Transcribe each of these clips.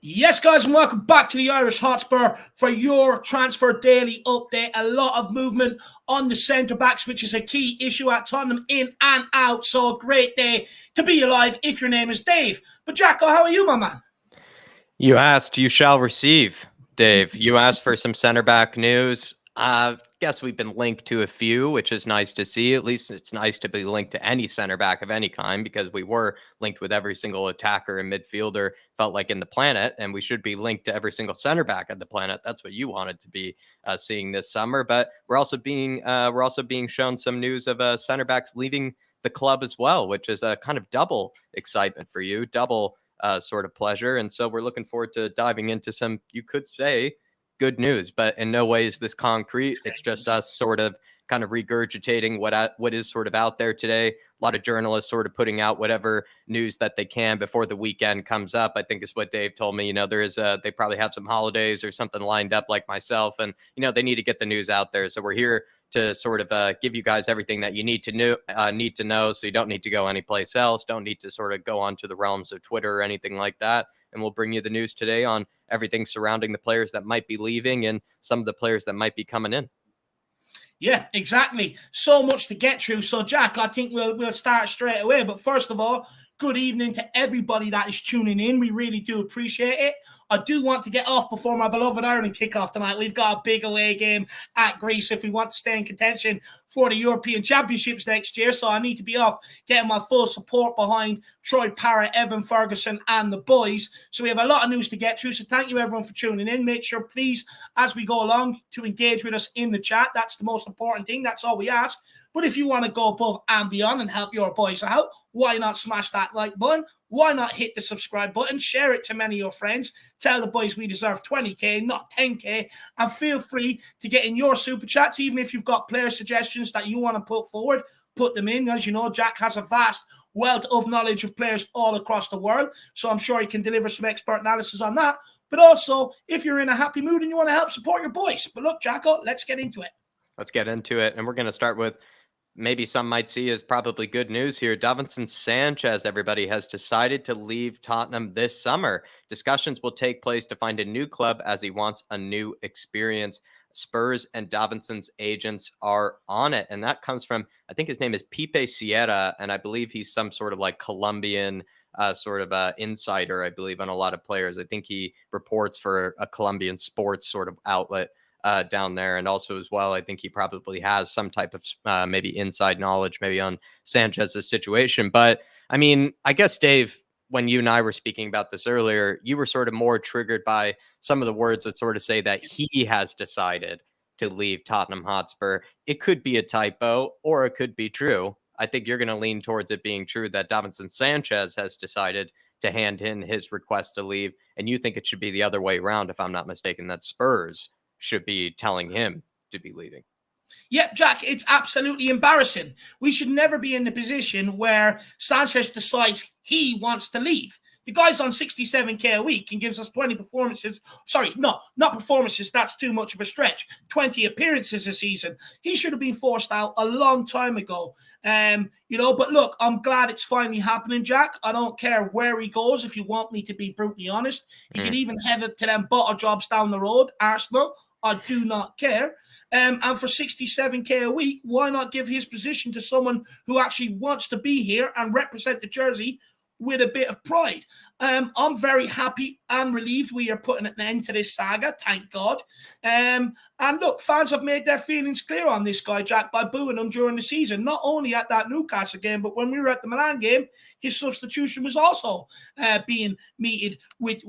Yes, guys, and welcome back to the Irish Hotspur for your transfer daily update. A lot of movement on the centre backs, which is a key issue at Tottenham, in and out. So a great day to be alive if your name is Dave. But Jacko, how are you, my man? You asked, you shall receive, Dave. You asked for some center back news. Guess we've been linked to a few, which is nice to see. At least it's nice to be linked to any center back of any kind, because we were linked with every single attacker and midfielder, felt like, in the planet, and we should be linked to every single center back on the planet. That's what you wanted to be seeing this summer. But we're also being shown some news of center backs leaving the club as well, which is a kind of double excitement for you, double sort of pleasure. And so we're looking forward to diving into some, you could say, good news, but in no way is this concrete. It's just us sort of kind of regurgitating what is sort of out there today. A lot of journalists sort of putting out whatever news that they can before the weekend comes up. I think is what Dave told me. They probably have some holidays or something lined up, like myself, and they need to get the news out there. So we're here to sort of give you guys everything that you need to know, so you don't need to go anyplace else, don't need to sort of go onto the realms of Twitter or anything like that. And we'll bring you the news today on everything surrounding the players that might be leaving and some of the players that might be coming in. Yeah, exactly. So much to get through. So, Jack, I think we'll start straight away. But first of all, good evening to everybody that is tuning in. We really do appreciate it. I do want to get off before my beloved Ireland kickoff tonight. We've got a big away game at Greece if we want to stay in contention for the European Championships next year. So I need to be off getting my full support behind Troy Parrott, Evan Ferguson, and the boys. So we have a lot of news to get through. So thank you, everyone, for tuning in. Make sure, please, as we go along, to engage with us in the chat. That's the most important thing. That's all we ask. But if you want to go above and beyond and help your boys out, why not smash that like button? Why not hit the subscribe button? Share it to many of your friends. Tell the boys we deserve 20K, not 10K. And feel free to get in your super chats, even if you've got player suggestions that you want to put forward. Put them in. As you know, Jack has a vast wealth of knowledge of players all across the world. So I'm sure he can deliver some expert analysis on that. But also, if you're in a happy mood and you want to help support your boys. But look, Jacko, let's get into it. Let's get into it. And we're going to start with maybe some might see as probably good news here. Davinson Sanchez, everybody, has decided to leave Tottenham this summer. Discussions will take place to find a new club as he wants a new experience. Spurs and Davinson's agents are on it. And that comes from, I think his name is Pipe Sierra, and I believe he's some sort of like Colombian insider, I believe, on a lot of players. I think he reports for a Colombian sports sort of outlet down there. And also as well, I think he probably has some type of maybe inside knowledge maybe on Sanchez's situation. But I mean, I guess, Dave, when you and I were speaking about this earlier, you were sort of more triggered by some of the words that sort of say that he has decided to leave Tottenham Hotspur. It could be a typo or it could be true. I think you're going to lean towards it being true that Davinson Sanchez has decided to hand in his request to leave. And you think it should be the other way around, if I'm not mistaken, that Spurs should be telling him to be leaving. Yep, Jack, it's absolutely embarrassing. We should never be in the position where Sanchez decides he wants to leave. The guy's on 67K a week and gives us 20 performances. Sorry, no, not performances. That's too much of a stretch. 20 appearances a season. He should have been forced out a long time ago. But look, I'm glad it's finally happening, Jack. I don't care where he goes, if you want me to be brutally honest. He could even head it to them butter jobs down the road, Arsenal. I do not care. And for 67K a week, why not give his position to someone who actually wants to be here and represent the jersey with a bit of pride? I'm very happy and relieved we are putting an end to this saga, thank God. And look, fans have made their feelings clear on this guy, Jack, by booing him during the season. Not only at that Newcastle game, but when we were at the Milan game, his substitution was also being meted with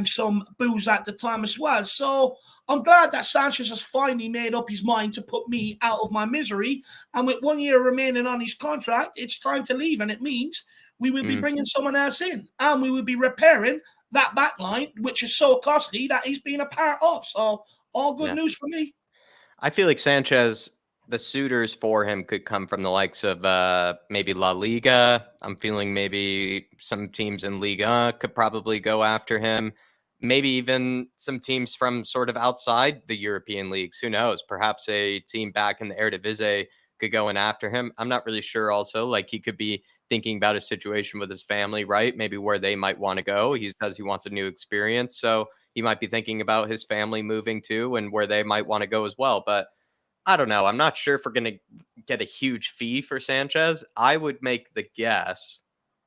some boos at the time as well. So I'm glad that Sanchez has finally made up his mind to put me out of my misery. And with 1 year remaining on his contract, it's time to leave. And it means we will be bringing someone else in, and we will be repairing that back line, which is so costly that he's been a part of. So all good news for me. I feel like Sanchez, the suitors for him could come from the likes of maybe La Liga. I'm feeling maybe some teams in Liga could probably go after him. Maybe even some teams from sort of outside the European leagues. Who knows? Perhaps a team back in the Eredivisie could go in after him. I'm not really sure also. Like, he could be thinking about his situation with his family, right? Maybe where they might want to go. He says he wants a new experience. So he might be thinking about his family moving too and where they might want to go as well. But I don't know. I'm not sure if we're going to get a huge fee for Sanchez. I would make the guess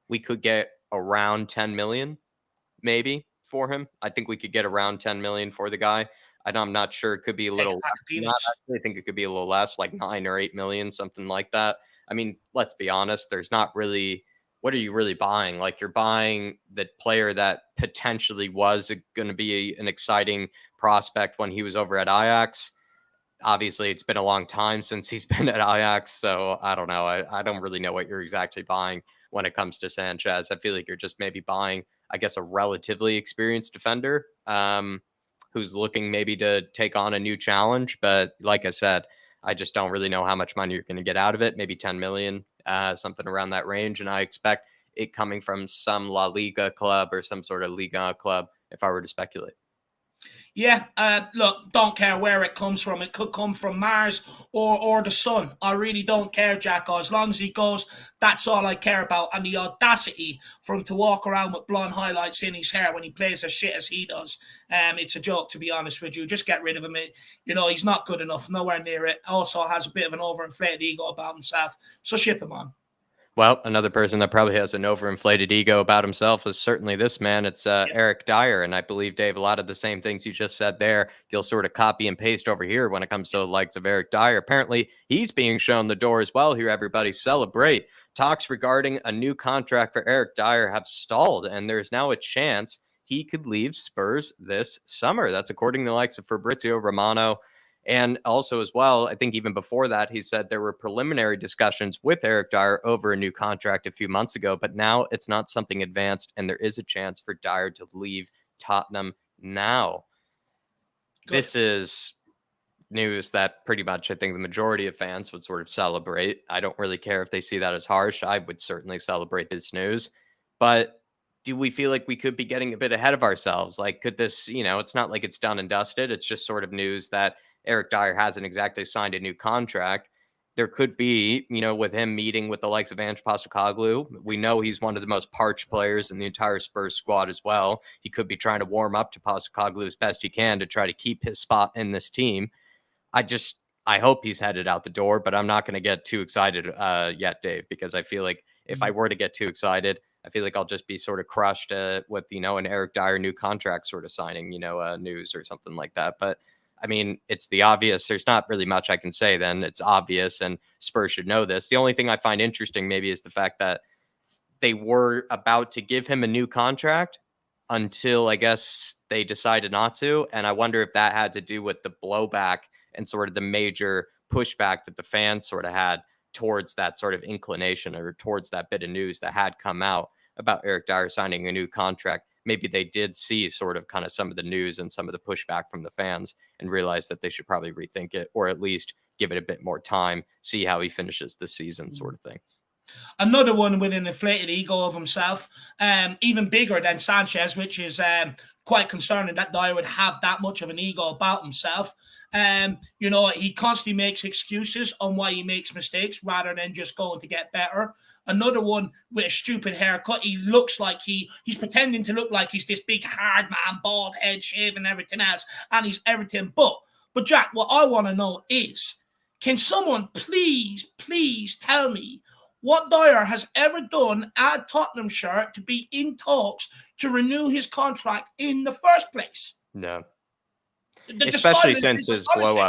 we could get around 10 million maybe for him. I think we could get around 10 million for the guy. I'm not sure. It could be a Take a little pack of not peanuts. actually, I think it could be a little less, like 9 or 8 million, something like that. I mean, let's be honest, there's not really what are you really buying? Like you're buying the player that potentially was going to be an exciting prospect when he was over at Ajax. Obviously, it's been a long time since he's been at Ajax, so I don't know. I don't really know what you're exactly buying when it comes to Sanchez. I feel like you're just maybe buying, I guess, a relatively experienced defender who's looking maybe to take on a new challenge. But like I said, I just don't really know how much money you're going to get out of it. Maybe 10 million, something around that range. And I expect it coming from some La Liga club or some sort of Liga club if I were to speculate. Yeah, look, don't care where it comes from. It could come from Mars or the sun. I really don't care, Jacko. As long as he goes, that's all I care about. And the audacity for him to walk around with blonde highlights in his hair when he plays as shit as he does, it's a joke, to be honest with you. Just get rid of him. He's not good enough, nowhere near it. Also has a bit of an overinflated ego about himself. So ship him on. Well, another person that probably has an overinflated ego about himself is certainly this man. It's Eric Dyer. And I believe, Dave, a lot of the same things you just said there, you'll sort of copy and paste over here when it comes to the likes of Eric Dyer. Apparently, he's being shown the door as well here. Everybody celebrate. Talks regarding a new contract for Eric Dyer have stalled, and there's now a chance he could leave Spurs this summer. That's according to the likes of Fabrizio Romano. And also, as well, I think even before that, he said there were preliminary discussions with Eric Dyer over a new contract a few months ago, but now it's not something advanced, and there is a chance for Dyer to leave Tottenham now. Good. This is news that pretty much I think the majority of fans would sort of celebrate. I don't really care if they see that as harsh. I would certainly celebrate this news. But do we feel like we could be getting a bit ahead of ourselves? Like, could this, it's not like it's done and dusted. It's just sort of news that Eric Dyer hasn't exactly signed a new contract. There could be, with him meeting with the likes of Ange Postecoglou. We know he's one of the most parched players in the entire Spurs squad as well. He could be trying to warm up to Postecoglou as best he can to try to keep his spot in this team. I hope he's headed out the door, but I'm not going to get too excited yet, Dave, because I feel like if I were to get too excited, I feel like I'll just be sort of crushed with, an Eric Dyer new contract sort of signing, news or something like that. But I mean, it's the obvious. There's not really much I can say then. It's obvious, and Spurs should know this. The only thing I find interesting maybe is the fact that they were about to give him a new contract until I guess they decided not to. And I wonder if that had to do with the blowback and sort of the major pushback that the fans sort of had towards that sort of inclination or towards that bit of news that had come out about Eric Dyer signing a new contract. Maybe they did see sort of kind of some of the news and some of the pushback from the fans and realize that they should probably rethink it or at least give it a bit more time, see how he finishes the season sort of thing. Another one with an inflated ego of himself, even bigger than Sanchez, which is quite concerning that Dyer would have that much of an ego about himself. He constantly makes excuses on why he makes mistakes rather than just going to get better. Another one with a stupid haircut. He looks like he's pretending to look like he's this big hard man, bald head, shave and everything else, and he's everything but Jack, what I want to know is, can someone please tell me what Dyer has ever done at Tottenham shirt to be in talks to renew his contract in the first place? No. Especially since his blow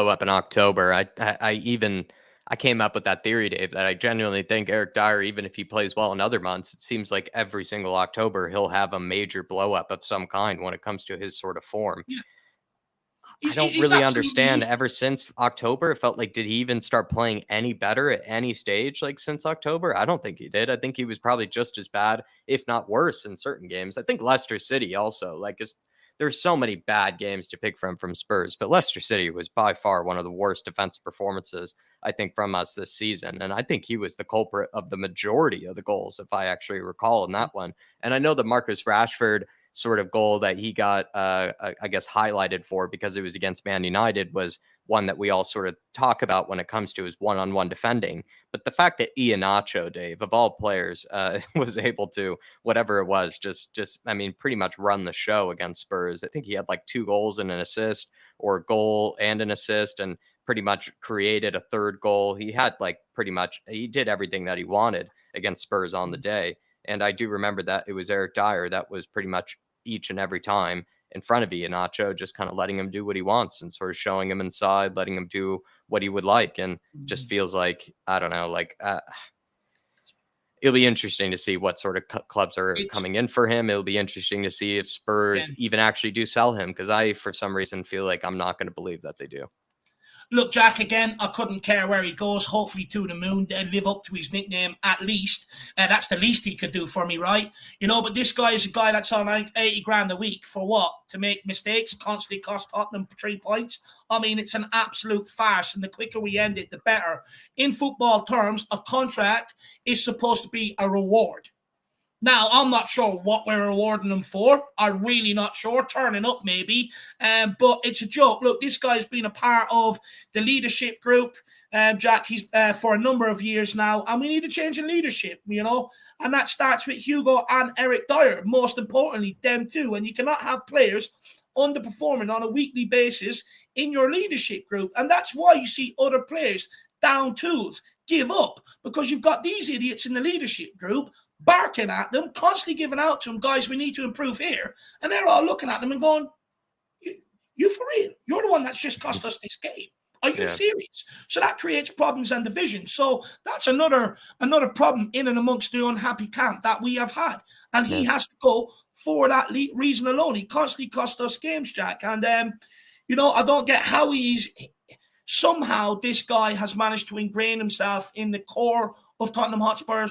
up in October. I came up with that theory, Dave, that I genuinely think Eric Dyer, even if he plays well in other months, it seems like every single October he'll have a major blow up of some kind when it comes to his sort of form. Yeah. I don't really understand. Ever since October, it felt like, did he even start playing any better at any stage like since October? I don't think he did. I think he was probably just as bad, if not worse, in certain games. I think Leicester City also, there's so many bad games to pick from Spurs, but Leicester City was by far one of the worst defensive performances, I think, from us this season. And I think he was the culprit of the majority of the goals, if I actually recall in that one. And I know that Marcus Rashford sort of goal that he got, I guess, highlighted for because it was against Man United was one that we all sort of talk about when it comes to his one-on-one defending. But the fact that Iheanacho, Dave, of all players, was able to, whatever it was, just I mean, pretty much run the show against Spurs. I think he had like 2 goals and an assist, or a goal and an assist, and pretty much created a third goal. He had like pretty much, he did everything that he wanted against Spurs on the day. And I do remember that it was Eric Dyer that was pretty much each and every time in front of Iheanacho, just kind of letting him do what he wants and sort of showing him inside, letting him do what he would like. And just feels like, I don't know, like it'll be interesting to see what sort of clubs are coming in for him. It'll be interesting to see if Spurs even actually do sell him, because I, for some reason, feel like I'm not going to believe that they do. Look, Jack, again, I couldn't care where he goes. Hopefully to the moon, live up to his nickname at least. That's the least he could do for me, right? You know, but this guy is a guy that's on like 80 grand a week for what? To make mistakes, constantly cost Tottenham 3 points. I mean, it's an absolute farce, and the quicker we end it, the better. In football terms, a contract is supposed to be a reward. Now, I'm not sure what we're rewarding him for. I'm really not sure. Turning up, maybe. But it's a joke. Look, this guy's been a part of the leadership group, Jack, he's for a number of years now. And we need a change in leadership, you know. And that starts with Hugo and Eric Dyer. Most importantly, them two. And you cannot have players underperforming on a weekly basis in your leadership group. And that's why you see other players down tools, give up. Because you've got these idiots in the leadership group barking at them, constantly giving out to them, guys, we need to improve here. And they're all looking at them and going, you for real? You're the one that's just cost us this game. Are you serious? So that creates problems and division. So that's another problem in and amongst the unhappy camp that we have had. And he has to go for that reason alone. He constantly cost us games, Jack. And, you know, I don't get how somehow this guy has managed to ingrain himself in the core of Tottenham Hotspur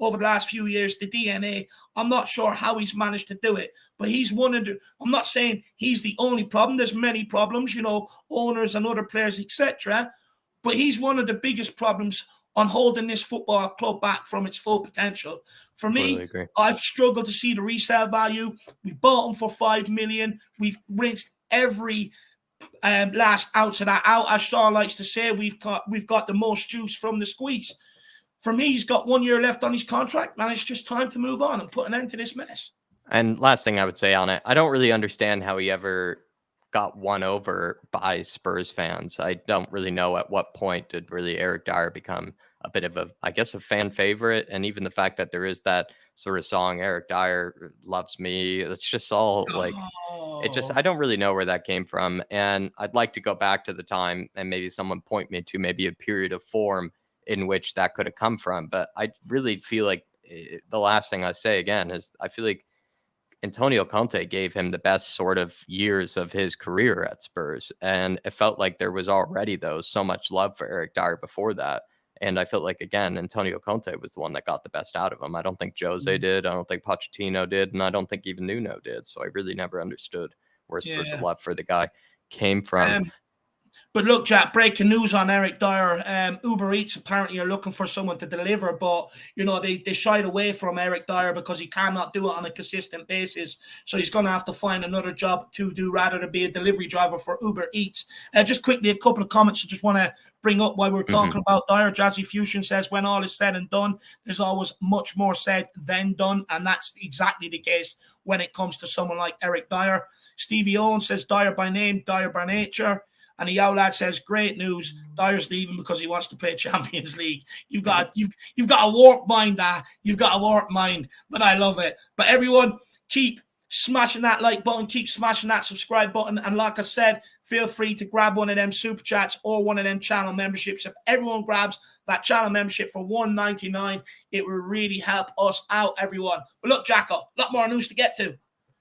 over the last few years, the DNA. I'm not sure how he's managed to do it, but he's one of the, I'm not saying he's the only problem. There's many problems, you know, owners and other players, etc. But he's one of the biggest problems on holding this football club back from its full potential. For me, I've struggled to see the resale value. We bought him for 5 million. We've rinsed every last ounce of that out. As Sean likes to say, we've got the most juice from the squeeze. For me, he's got 1 year left on his contract, and it's just time to move on and put an end to this mess. And last thing I would say on it, I don't really understand how he ever got won over by Spurs fans. I don't really know at what point did really Eric Dyer become a bit of a, I guess, a fan favorite. And even the fact that there is that sort of song, Eric Dyer loves me. It's just all like, it just, I don't really know where that came from. And I'd like to go back to the time and maybe someone point me to maybe a period of form in which that could have come from. But I really feel like the last thing I say again is I feel like Antonio Conte gave him the best sort of years of his career at Spurs. And it felt like there was already, though, so much love for Eric Dyer before that. And I felt like, again, Antonio Conte was the one that got the best out of him. I don't think Jose did. I don't think Pochettino did. And I don't think even Nuno did. So I really never understood where the love for the guy came from. But look, Jack, breaking news on Eric Dyer. Uber Eats apparently are looking for someone to deliver, but, you know, they shied away from Eric Dyer because he cannot do it on a consistent basis. So he's going to have to find another job to do rather than be a delivery driver for Uber Eats. Just quickly, a couple of comments I just want to bring up while we're talking about Dyer. Jazzy Fusion says, when all is said and done, there's always much more said than done. And that's exactly the case when it comes to someone like Eric Dyer. Stevie Owen says, Dyer by name, Dyer by nature. And the Yow Lad says, great news. Dyer's leaving because he wants to play Champions League. You've got a warped mind, You've got a warped mind, but I love it. But everyone, keep smashing that like button, keep smashing that subscribe button. And like I said, feel free to grab one of them super chats or one of them channel memberships. If everyone grabs that channel membership for $1.99, it will really help us out, everyone. But look, Jacko, a lot more news to get to.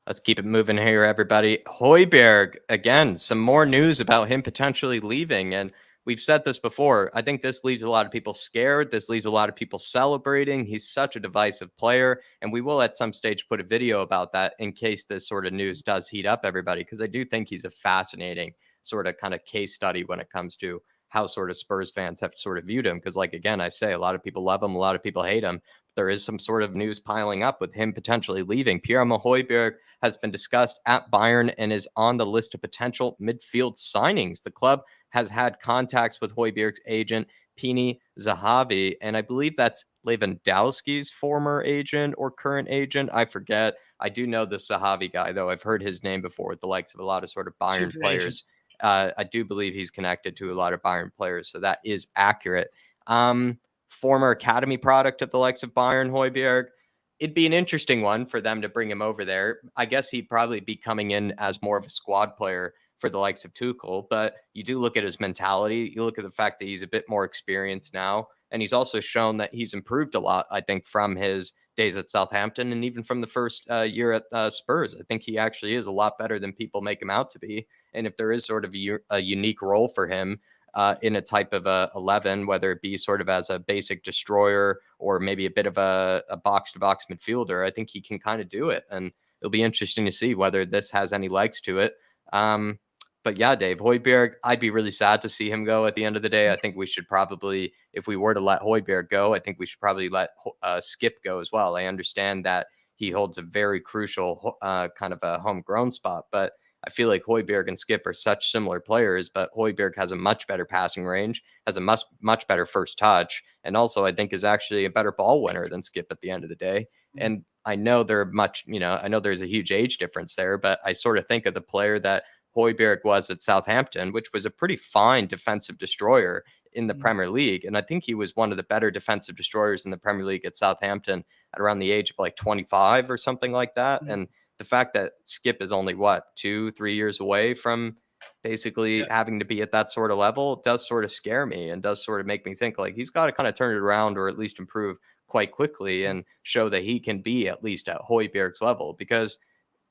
Let's keep it moving here, everybody. Højbjerg, again, some more news about him potentially leaving. And we've said this before. I think this leaves a lot of people scared. This leaves a lot of people celebrating. He's such a divisive player. And we will at some stage put a video about that in case this sort of news does heat up everybody, because I do think he's a fascinating sort of kind of case study when it comes to how sort of Spurs fans have sort of viewed him. Because, like, again, I say a lot of people love him, a lot of people hate him. there is some sort of news piling up with him potentially leaving. Pierre-Emile Højbjerg has been discussed at Bayern and is on the list of potential midfield signings. The club has had contacts with Højbjerg's agent, Pini Zahavi, and I believe that's Lewandowski's former agent or current agent. I forget. I do know the Zahavi guy, though. I've heard his name before with the likes of a lot of sort of Bayern Super players. I do believe he's connected to a lot of Bayern players, so that is accurate. Former academy product of the likes of Bayern, Højbjerg. It'd be an interesting one for them to bring him over there. I guess he'd probably be coming in as more of a squad player for the likes of Tuchel, but you do look at his mentality. You look at the fact that he's a bit more experienced now, and he's also shown that he's improved a lot, I think, from his days at Southampton and even from the first year at Spurs. I think he actually is a lot better than people make him out to be. And if there is sort of a unique role for him in a type of 11, whether it be sort of as a basic destroyer or maybe a bit of a box-to-box midfielder, I think he can kind of do it. And it'll be interesting to see whether this has any legs to it. But yeah, Dave, Højbjerg, I'd be really sad to see him go at the end of the day. I think we should probably, if we were to let Højbjerg go, I think we should probably let Skip go as well. I understand that he holds a very crucial kind of a homegrown spot, but I feel like Højbjerg and Skip are such similar players, but Højbjerg has a much better passing range, has a much better first touch, and also I think is actually a better ball winner than Skip at the end of the day. And I know I know there's a huge age difference there, but I sort of think of the player that Højbjerg was at Southampton, which was a pretty fine defensive destroyer in the Premier League. And I think he was one of the better defensive destroyers in the Premier League at Southampton at around the age of like 25 or something like that. And the fact that Skip is only 2-3 years away from basically having to be at that sort of level does sort of scare me and does sort of make me think like he's got to kind of turn it around or at least improve quite quickly and show that he can be at least at Højbjerg's level. Because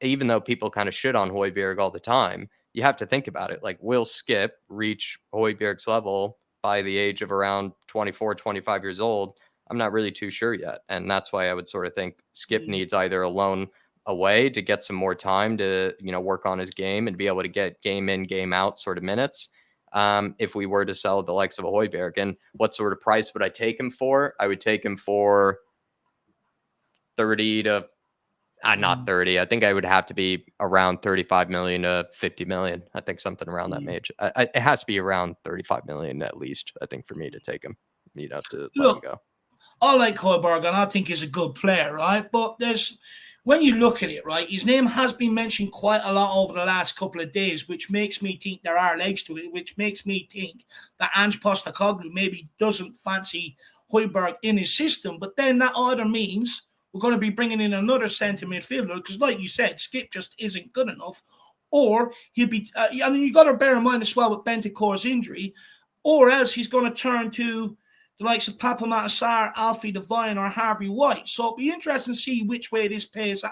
even though people kind of shit on Højbjerg all the time, you have to think about it. Like, will Skip reach Højbjerg's level by the age of around 24, 25 years old? I'm not really too sure yet. And that's why I would sort of think Skip needs either a loan away to get some more time to, work on his game and be able to get game in, game out sort of minutes. If we were to sell the likes of a Højbjerg. And what sort of price would I take him for? I would take him for 30 to not 30. I think I would have to be around 35 million to 50 million. I think something around that age. It has to be around 35 million at least, I think, for me to take him, to let him go. I like Højbjerg, and I think he's a good player, right? But when you look at it, right, his name has been mentioned quite a lot over the last couple of days, which makes me think there are legs to it, which makes me think that Ange Postecoglou maybe doesn't fancy Højbjerg in his system. But then that either means we're going to be bringing in another centre midfielder because, like you said, Skip just isn't good enough. Or he'll be, you got to bear in mind as well with Bentancur's injury, or else he's going to turn to the likes of Papa Matasar, Alfie Devine, or Harvey White. So it'll be interesting to see which way this pans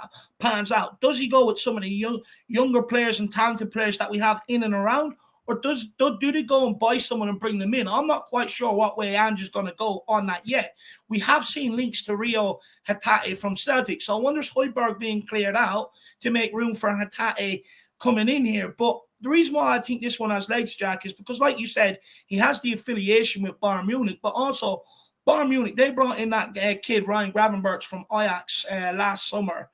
out. Does he go with some of the younger players and talented players that we have in and around? Or do they go and buy someone and bring them in? I'm not quite sure what way Ange is going to go on that yet. We have seen links to Rio Hatate from Celtic. So I wonder if Højbjerg being cleared out to make room for Hatate coming in here. But the reason why I think this one has legs, Jack, is because, like you said, he has the affiliation with Bayern Munich, but also Bayern Munich, they brought in that kid, Ryan Gravenberch, from Ajax last summer,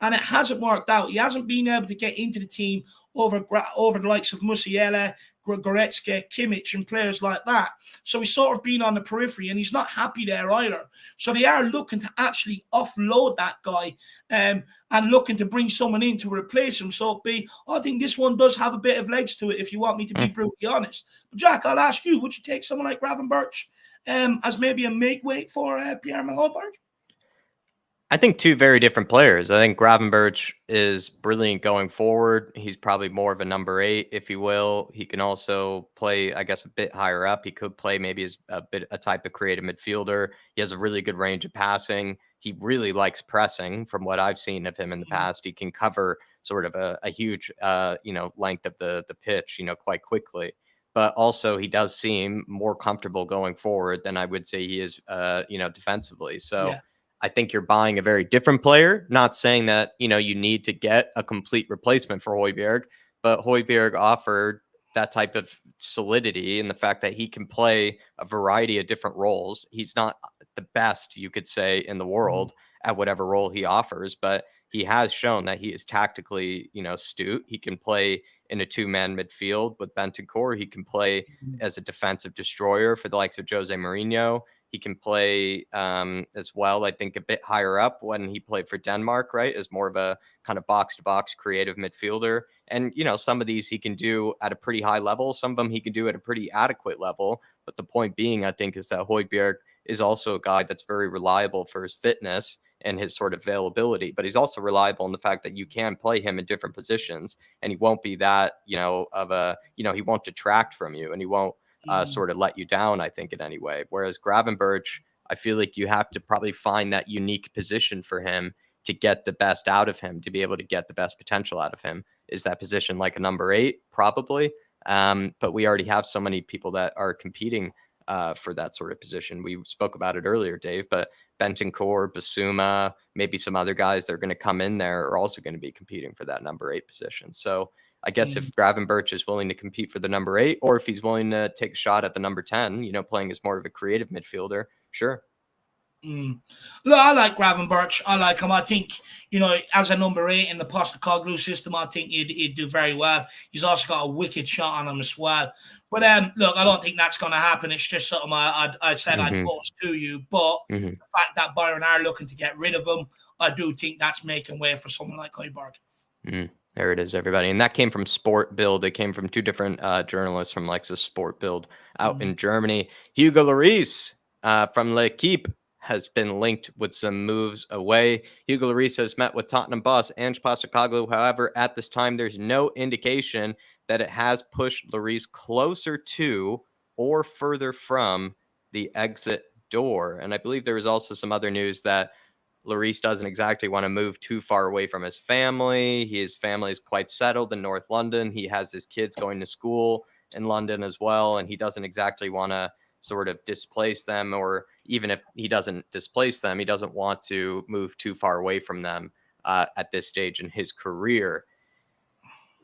and it hasn't worked out. He hasn't been able to get into the team over the likes of Musiala, Goretzka, Kimmich, and players like that. So he's sort of been on the periphery, and he's not happy there either. So they are looking to actually offload that guy and looking to bring someone in to replace him. So I think this one does have a bit of legs to it, if you want me to be brutally honest. But Jack, I'll ask you, would you take someone like Gravenberch as maybe a make-weight for Pierre-Emile Højbjerg? I think two very different players. I think Gravenberch is brilliant going forward. He's probably more of a number 8, if you will. He can also play, I guess, a bit higher up. He could play maybe as a type of creative midfielder. He has a really good range of passing. He really likes pressing from what I've seen of him in the past. He can cover sort of a huge, length of the pitch, quite quickly. But also he does seem more comfortable going forward than I would say he is, defensively. So yeah. I think you're buying a very different player. Not saying that, you need to get a complete replacement for Højbjerg, but Højbjerg offered that type of solidity in the fact that he can play a variety of different roles. He's not the best, you could say, in the world at whatever role he offers, but he has shown that he is tactically, astute. He can play in a two-man midfield with Bentancur. He can play as a defensive destroyer for the likes of Jose Mourinho. He can play as well, I think, a bit higher up when he played for Denmark, right, as more of a kind of box-to-box creative midfielder. And, some of these he can do at a pretty high level. Some of them he can do at a pretty adequate level. But the point being, I think, is that Højbjerg is also a guy that's very reliable for his fitness and his sort of availability. But he's also reliable in the fact that you can play him in different positions, and he won't be that, he won't detract from you, and he won't sort of let you down, I think, in any way. Whereas Gravenberch, I feel like you have to probably find that unique position for him to get the best out of him, to be able to get the best potential out of him. Is that position like a number 8? Probably. But we already have so many people that are competing for that sort of position. We spoke about it earlier, Dave, but Bentancur, Basuma, maybe some other guys that are going to come in there are also going to be competing for that number 8 position. So I guess if Gravenberch is willing to compete for the number 8, or if he's willing to take a shot at the number 10, playing as more of a creative midfielder, sure. Look, I like Gravenberch. I like him. I think, as a number 8 in the Postecoglou system, I think he'd do very well. He's also got a wicked shot on him as well. But look, I don't think that's going to happen. It's just something I said I'd post to you. But the fact that Bayern are looking to get rid of him, I do think that's making way for someone like Højbjerg. There it is, everybody. And that came from Sport Bild. It came from 2 different journalists from Lexus Sport Bild out in Germany. Hugo Lloris from L'Equipe has been linked with some moves away. Hugo Lloris has met with Tottenham boss Ange Postecoglou. However, at this time, there's no indication that it has pushed Lloris closer to or further from the exit door. And I believe there was also some other news that Lloris doesn't exactly want to move too far away from his family. His family is quite settled in North London. He has his kids going to school in London as well, and he doesn't exactly want to sort of displace them, or even if he doesn't displace them, he doesn't want to move too far away from them at this stage in his career.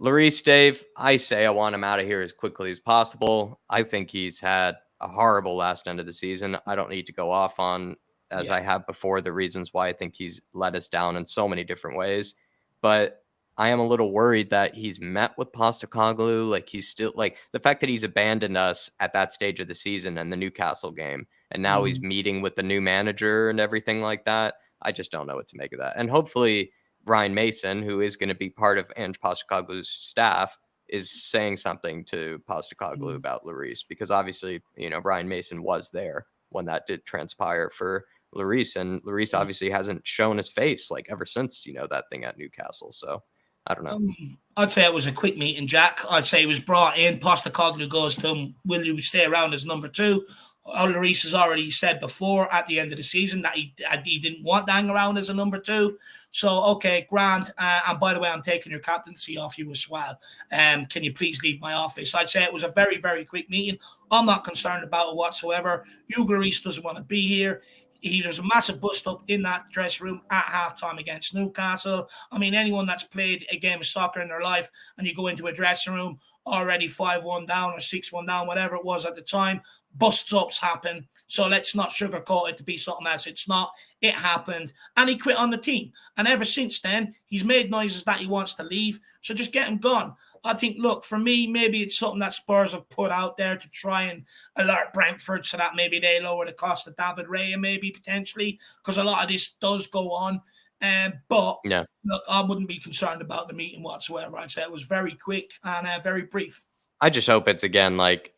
Lloris, Dave, I say I want him out of here as quickly as possible. I think he's had a horrible last end of the season. I don't need to go off on, as I have before, the reasons why I think he's let us down in so many different ways. But I am a little worried that he's met with Postecoglou. Like, he's still, like, the fact that he's abandoned us at that stage of the season in the Newcastle game, and now he's meeting with the new manager and everything like that. I just don't know what to make of that. And hopefully Ryan Mason, who is going to be part of Ange Postecoglou's staff, is saying something to Postecoglou about Lloris, because obviously, Ryan Mason was there when that did transpire for Lloris, and Lloris obviously hasn't shown his face like ever since, that thing at Newcastle. So I don't know. I'd say it was a quick meeting, Jack. I'd say he was brought in. Postecoglou goes to him, will you stay around as number 2? Lloris has already said before at the end of the season that he didn't want to hang around as a number 2. So, okay, grand. And by the way, I'm taking your captaincy off you as well. Can you please leave my office? I'd say it was a very, very quick meeting. I'm not concerned about it whatsoever. Hugo Lloris doesn't want to be here. There's a massive bust up in that dressing room at halftime against Newcastle. I mean, anyone that's played a game of soccer in their life and you go into a dressing room already 5-1 down or 6-1 down, whatever it was at the time, bust-ups happen. So let's not sugarcoat it to be something else. It's not. It happened. And he quit on the team. And ever since then, he's made noises that he wants to leave. So just get him gone. I think, look, for me, maybe it's something that Spurs have put out there to try and alert Brentford so that maybe they lower the cost of David Raya, maybe potentially, because a lot of this does go on. But look, I wouldn't be concerned about the meeting whatsoever. I'd say it was very quick and very brief. I just hope it's, again, like,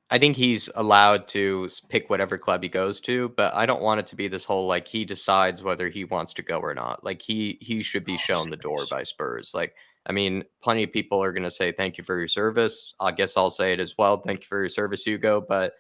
I think he's allowed to pick whatever club he goes to, but I don't want it to be this whole, like, he decides whether he wants to go or not. Like, he should be shown the door by Spurs. Like, I mean, plenty of people are going to say, thank you for your service. I guess I'll say it as well. Thank you for your service, Hugo. But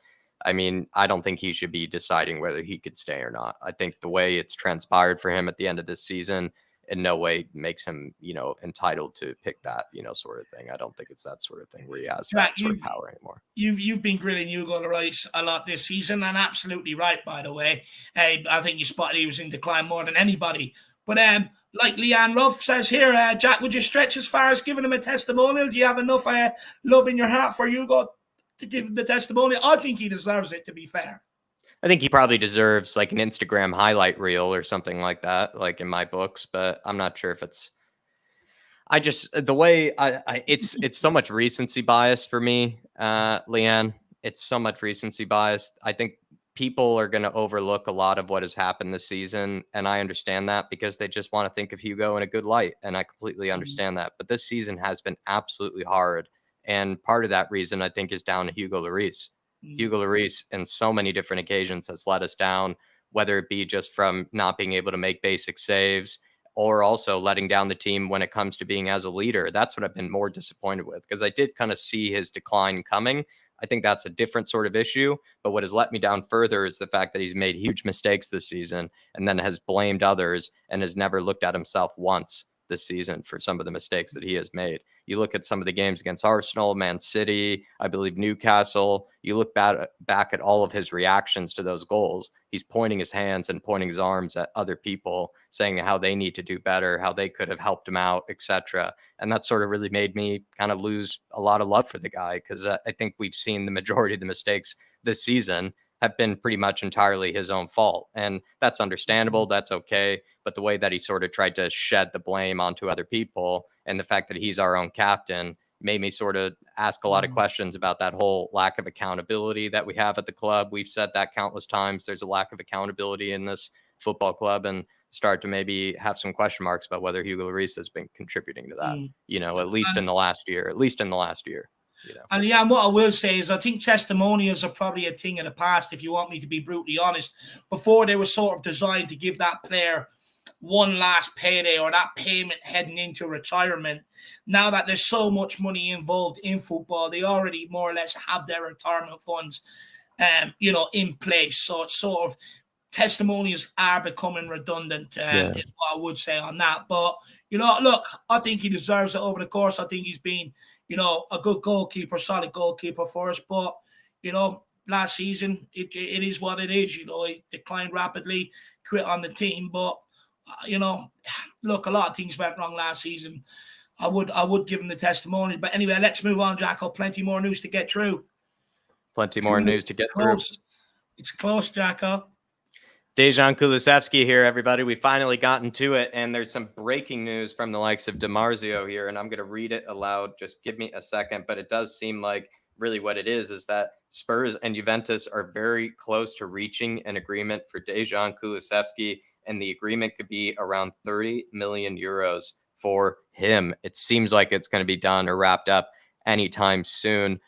I mean, I don't think he should be deciding whether he could stay or not. I think the way it's transpired for him at the end of this season in no way makes him, entitled to pick that, sort of thing. I don't think it's that sort of thing where he has that sort of power anymore. You've been grilling Hugo Lloris a lot this season, and absolutely right, by the way. I think you spotted he was in decline more than anybody. But like Leanne Ruff says here, Jack, would you stretch as far as giving him a testimonial? Do you have enough love in your heart for Hugo to give him the testimonial? I think he deserves it, to be fair. I think he probably deserves like an Instagram highlight reel or something like that, like in my books, but I'm not sure if it's. I just the way it's so much recency bias for me, Leanne. It's so much recency bias. I think people are going to overlook a lot of what has happened this season, and I understand that because they just want to think of Hugo in a good light, and I completely understand that. But this season has been absolutely hard, and part of that reason I think is down to Hugo Lloris. Hugo Lloris, in so many different occasions, has let us down, whether it be just from not being able to make basic saves or also letting down the team when it comes to being as a leader. That's what I've been more disappointed with because I did kind of see his decline coming. I think that's a different sort of issue. But what has let me down further is the fact that he's made huge mistakes this season and then has blamed others and has never looked at himself once this season for some of the mistakes that he has made. You look at some of the games against Arsenal, Man City, I believe Newcastle. You look back at all of his reactions to those goals. He's pointing his hands and pointing his arms at other people, saying how they need to do better, how they could have helped him out, etc. And that sort of really made me kind of lose a lot of love for the guy because I think we've seen the majority of the mistakes this season have been pretty much entirely his own fault. And that's understandable. That's okay. But the way that he sort of tried to shed the blame onto other people and the fact that he's our own captain made me sort of ask a lot of questions about that whole lack of accountability that we have at the club. We've said that countless times. There's a lack of accountability in this football club and start to maybe have some question marks about whether Hugo Lloris has been contributing to that, at least in the last year, And yeah, and what I will say is I think testimonials are probably a thing of the past, if you want me to be brutally honest. Before, they were sort of designed to give that player one last payday or that payment heading into retirement. Now that there's so much money involved in football, they already more or less have their retirement funds, in place. So it's sort of testimonials are becoming redundant, is what I would say on that. But, look, I think he deserves it over the course. I think he's been, a good goalkeeper, solid goalkeeper for us. But, last season, it is what it is. He declined rapidly, quit on the team. But, look, a lot of things went wrong last season. I would give him the testimony. But anyway, let's move on, Jacko. Plenty more news to get through. It's close, Jacko. Dejan Kulusevski here, everybody. We finally gotten to it, and there's some breaking news from the likes of DiMarzio here, and I'm going to read it aloud. Just give me a second, but it does seem like really what it is that Spurs and Juventus are very close to reaching an agreement for Dejan Kulusevski, and the agreement could be around 30 million euros for him. It seems like it's going to be done or wrapped up anytime soon.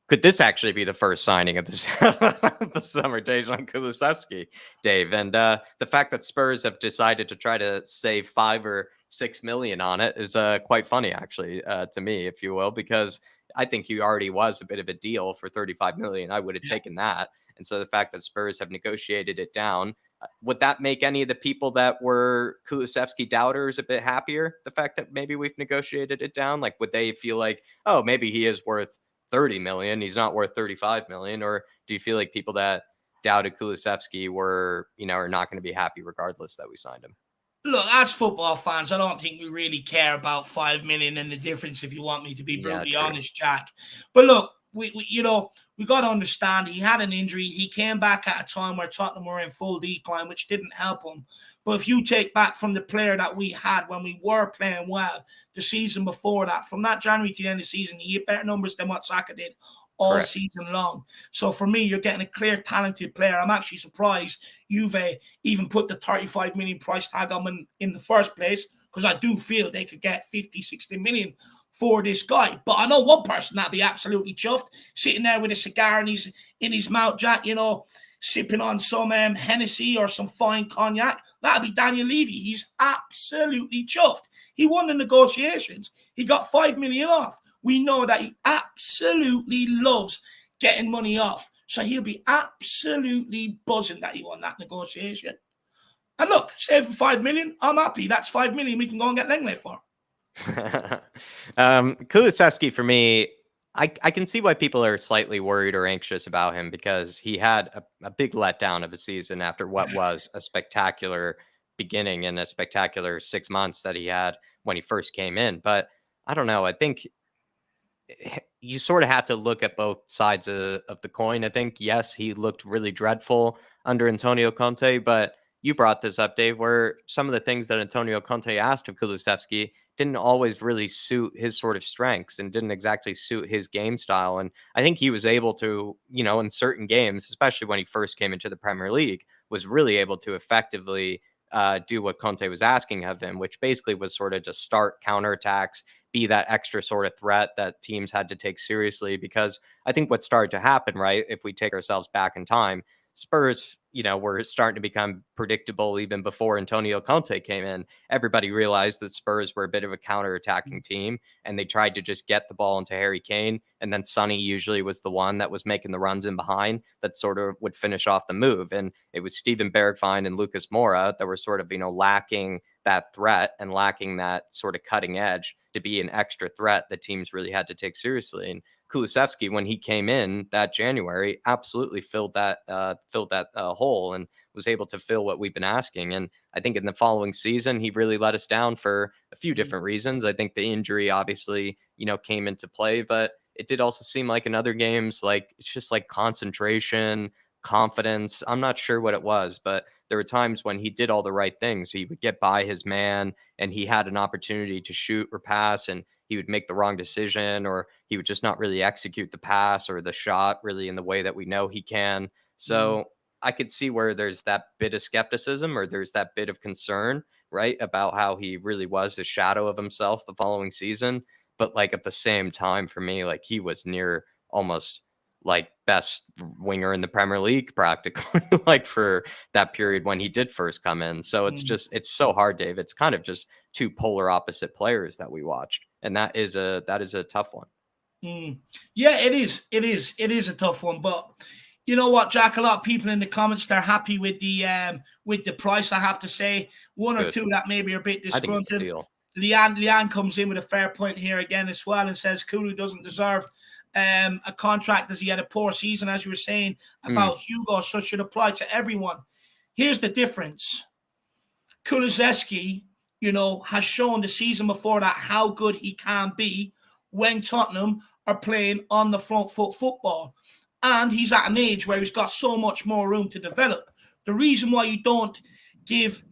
Could this actually be the first signing of the summer, Dejan Kulusevski, Dave? And the fact that Spurs have decided to try to save 5 or 6 million on it is quite funny, actually, to me, if you will, because I think he already was a bit of a deal for 35 million. I would have taken that. And so the fact that Spurs have negotiated it down, would that make any of the people that were Kulusevski doubters a bit happier? The fact that maybe we've negotiated it down, like, would they feel like, oh, maybe he is worth 30 million, he's not worth 35 million? Or do you feel like people that doubted Kulusevski were, are not going to be happy regardless that we signed him? Look, as football fans, I don't think we really care about 5 million and the difference, if you want me to be brutally honest, Jack. But look, we got to understand he had an injury. He came back at a time where Tottenham were in full decline, which didn't help him. But if you take back from the player that we had when we were playing well the season before that, from that January to the end of the season, he hit better numbers than what Saka did all season long. So for me, you're getting a clear, talented player. I'm actually surprised Juve even put the 35 million price tag on him in the first place, because I do feel they could get 50, 60 million for this guy. But I know one person that'd be absolutely chuffed, sitting there with a cigar in his mouth, Jack, sipping on some Hennessy or some fine cognac. That'd be Daniel Levy. He's absolutely chuffed. He won the negotiations. He got 5 million off. We know that he absolutely loves getting money off. So he'll be absolutely buzzing that he won that negotiation. And look, save for 5 million, I'm happy. That's 5 million we can go and get Lenglet for. Kulusevski, for me, I can see why people are slightly worried or anxious about him, because he had a big letdown of a season after what was a spectacular beginning and a spectacular 6 months that he had when he first came in. But I don't know. I think you sort of have to look at both sides of the coin. I think, yes, he looked really dreadful under Antonio Conte, but you brought this up, Dave, where some of the things that Antonio Conte asked of Kulusevski didn't always really suit his sort of strengths and didn't exactly suit his game style. And I think he was able to, in certain games, especially when he first came into the Premier League, was really able to effectively do what Conte was asking of him, which basically was sort of just start counterattacks, be that extra sort of threat that teams had to take seriously. Because I think what started to happen, right, if we take ourselves back in time, Spurs, were starting to become predictable even before Antonio Conte came in. Everybody realized that Spurs were a bit of a counter-attacking team, and they tried to just get the ball into Harry Kane, and then Sonny usually was the one that was making the runs in behind that sort of would finish off the move. And it was Steven Bergwijn and Lucas Moura that were sort of, lacking that threat and lacking that sort of cutting edge to be an extra threat that teams really had to take seriously. And Kulusevski, when he came in that January, absolutely filled that hole and was able to fill what we've been asking. And I think in the following season, he really let us down for a few different reasons. I think the injury obviously, came into play, but it did also seem like in other games, like it's just like concentration, confidence. I'm not sure what it was, but there were times when he did all the right things. He would get by his man and he had an opportunity to shoot or pass, and he would make the wrong decision, or he would just not really execute the pass or the shot really in the way that we know he can. So I could see where there's that bit of skepticism or there's that bit of concern, right, about how he really was a shadow of himself the following season. But like at the same time, for me, like he was near almost like best winger in the Premier League practically, like for that period when he did first come in. So it's so hard, Dave. It's kind of just two polar opposite players that we watched, and that is a tough one. Yeah, it is. It is a tough one, but you know what, Jack? A lot of people in the comments, they're happy with the price. I have to say, one or two that maybe are a bit disgruntled. Leanne comes in with a fair point here again as well and says Kulu doesn't deserve a contract as he had a poor season, as you were saying about Hugo, so should apply to everyone. Here's the difference. Kulusevski, has shown the season before that how good he can be when Tottenham are playing on the front foot football. And he's at an age where he's got so much more room to develop. The reason why you don't give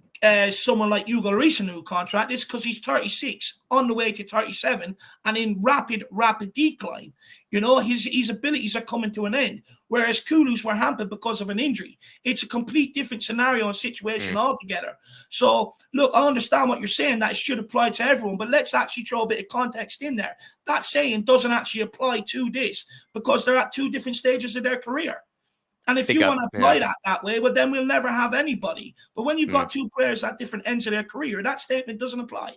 someone like Hugo Lloris a new contract is because he's 36, on the way to 37, and in rapid decline. His abilities are coming to an end, whereas Kulu's were hampered because of an injury. It's a complete different scenario and situation altogether. So, look, I understand what you're saying, that it should apply to everyone, but let's actually throw a bit of context in there. That saying doesn't actually apply to this because they're at two different stages of their career. And if you want to apply that way, well, then we'll never have anybody. But when you've got two players at different ends of their career, that statement doesn't apply.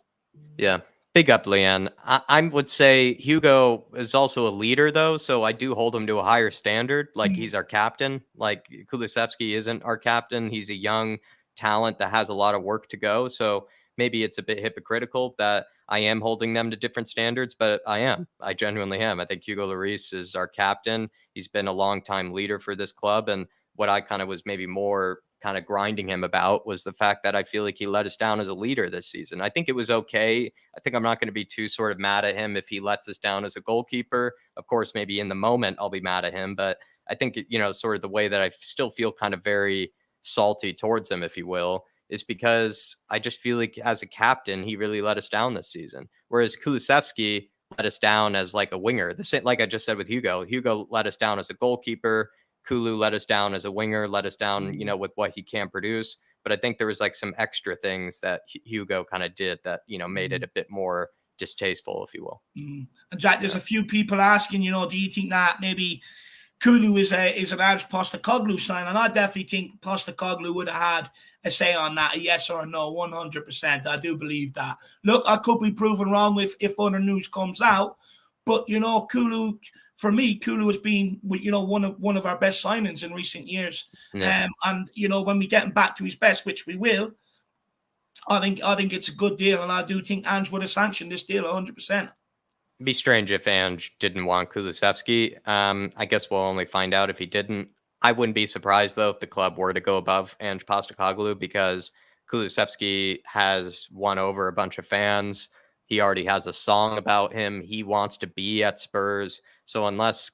Yeah. Big up, Leanne. I would say Hugo is also a leader, though, so I do hold him to a higher standard. Like, he's our captain. Like, Kulusevski isn't our captain. He's a young talent that has a lot of work to go. So maybe it's a bit hypocritical that I am holding them to different standards, but I am. I genuinely am. I think Hugo Lloris is our captain. He's been a long-time leader for this club, and what I kind of was maybe more kind of grinding him about was the fact that I feel like he let us down as a leader this season. I think it was okay. I think I'm not going to be too sort of mad at him if he lets us down as a goalkeeper. Of course, maybe in the moment I'll be mad at him, but I think, sort of the way that I still feel kind of very salty towards him, if you will, is because I just feel like as a captain, he really let us down this season. Whereas Kulusevski let us down as like a winger. The same, like I just said with Hugo. Hugo let us down as a goalkeeper. Kulu let us down as a winger, let us down, with what he can produce. But I think there was like some extra things that Hugo kind of did that, made it a bit more distasteful, if you will. And Jack, there's a few people asking, do you think that maybe Kulu is an Ange Postecoglou sign? And I definitely think Postecoglou would have had a say on that, a yes or a no, 100%. I do believe that. Look, I could be proven wrong if other news comes out, but Kulu, for me, Kulu has been, one of our best signings in recent years. And when we get him back to his best, which we will, I think it's a good deal, and I do think Ange would have sanctioned this deal 100%. It'd be strange if Ange didn't want Kulusevski. I guess we'll only find out if he didn't. I wouldn't be surprised, though, if the club were to go above Ange Postecoglou, because Kulusevski has won over a bunch of fans. He already has a song about him. He wants to be at Spurs. So unless,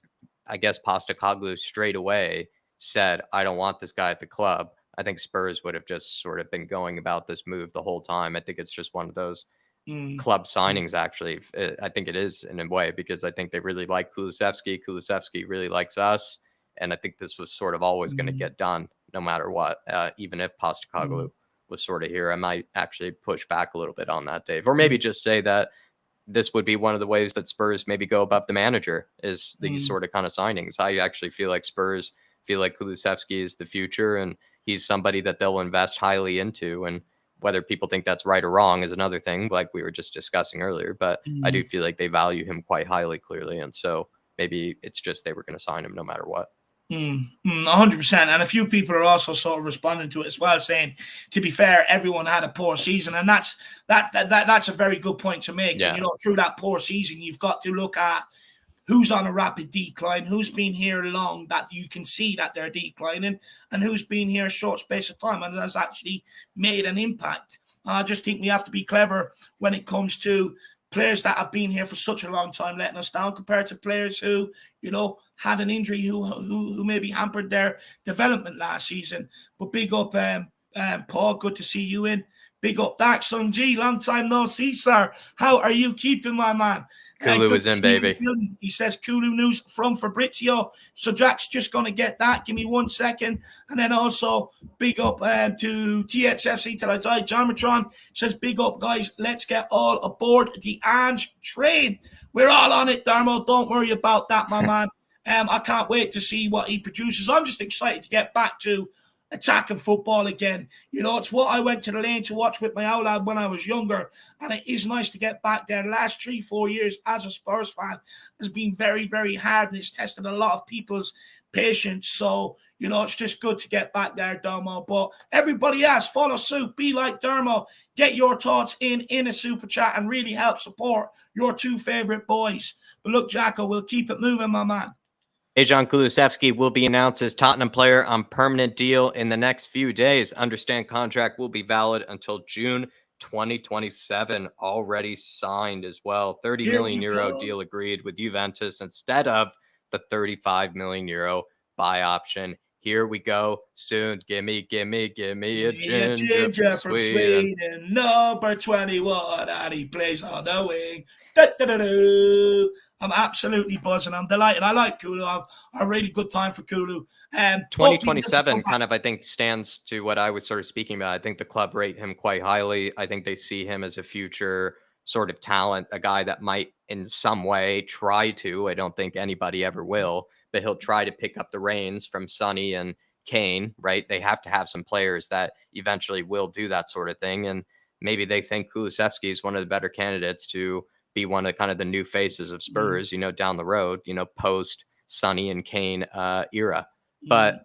I guess, Postecoglou straight away said, I don't want this guy at the club, I think Spurs would have just sort of been going about this move the whole time. I think it's just one of those club signings, actually. I think it is in a way, because I think they really like Kulusevski. Kulusevski really likes us. And I think this was sort of always going to get done no matter what, even if Postecoglou was sort of here. I might actually push back a little bit on that, Dave, or maybe just say that this would be one of the ways that Spurs maybe go above the manager, is these sort of kind of signings. I actually feel like Spurs feel like Kulusevski is the future, and he's somebody that they'll invest highly into. And whether people think that's right or wrong is another thing, like we were just discussing earlier. But I do feel like they value him quite highly, clearly. And so maybe it's just they were going to sign him no matter what. 100%. And a few people are also sort of responding to it as well, saying, to be fair, everyone had a poor season. And that's a very good point to make. Yeah. And, through that poor season, you've got to look at who's on a rapid decline, who's been here long that you can see that they're declining, and who's been here a short space of time and has actually made an impact. And I just think we have to be clever when it comes to players that have been here for such a long time letting us down, compared to players who, had an injury, who maybe hampered their development last season. But big up, Paul, good to see you in. Big up, Dark Sun G, long time no see, sir. How are you keeping, my man? Kulu is in, baby. He says, Kulu news from Fabrizio. So Jack's just going to get that. Give me 1 second. And then also, big up to THFC Till I Die. Jarmatron says, big up, guys. Let's get all aboard the Ange train. We're all on it, Dermo. Don't worry about that, my man. I can't wait to see what he produces. I'm just excited to get back to attacking football again. It's what I went to the lane to watch with my old lad when I was younger, and it is nice to get back there. The last 3-4 years as a Spurs fan has been very, very hard, and it's tested a lot of people's patience. So, it's just good to get back there, Dermo. But everybody else, follow suit, be like Dermo, get your thoughts in a super chat and really help support your two favorite boys. But look, Jacko, we'll keep it moving, my man. Dejan Kulusevski will be announced as Tottenham player on permanent deal in the next few days. Understand contract will be valid until June 2027. Already signed as well. 30 million euro deal agreed with Juventus instead of the 35 million euro buy option. Here we go soon. Gimme a ginger from Sweden. Number 21, and he plays on the wing. Da-da-da-da. I'm absolutely buzzing. I'm delighted. I like Kulu. I've a really good time for Kulu. 2027 kind of, I think, stands to what I was sort of speaking about. I think the club rate him quite highly. I think they see him as a future sort of talent, a guy that might in some way try to, I don't think anybody ever will, but he'll try to pick up the reins from Sonny and Kane, right? They have to have some players that eventually will do that sort of thing. And maybe they think Kulusevski is one of the better candidates to be one of kind of the new faces of Spurs, down the road, post Sonny and Kane era. But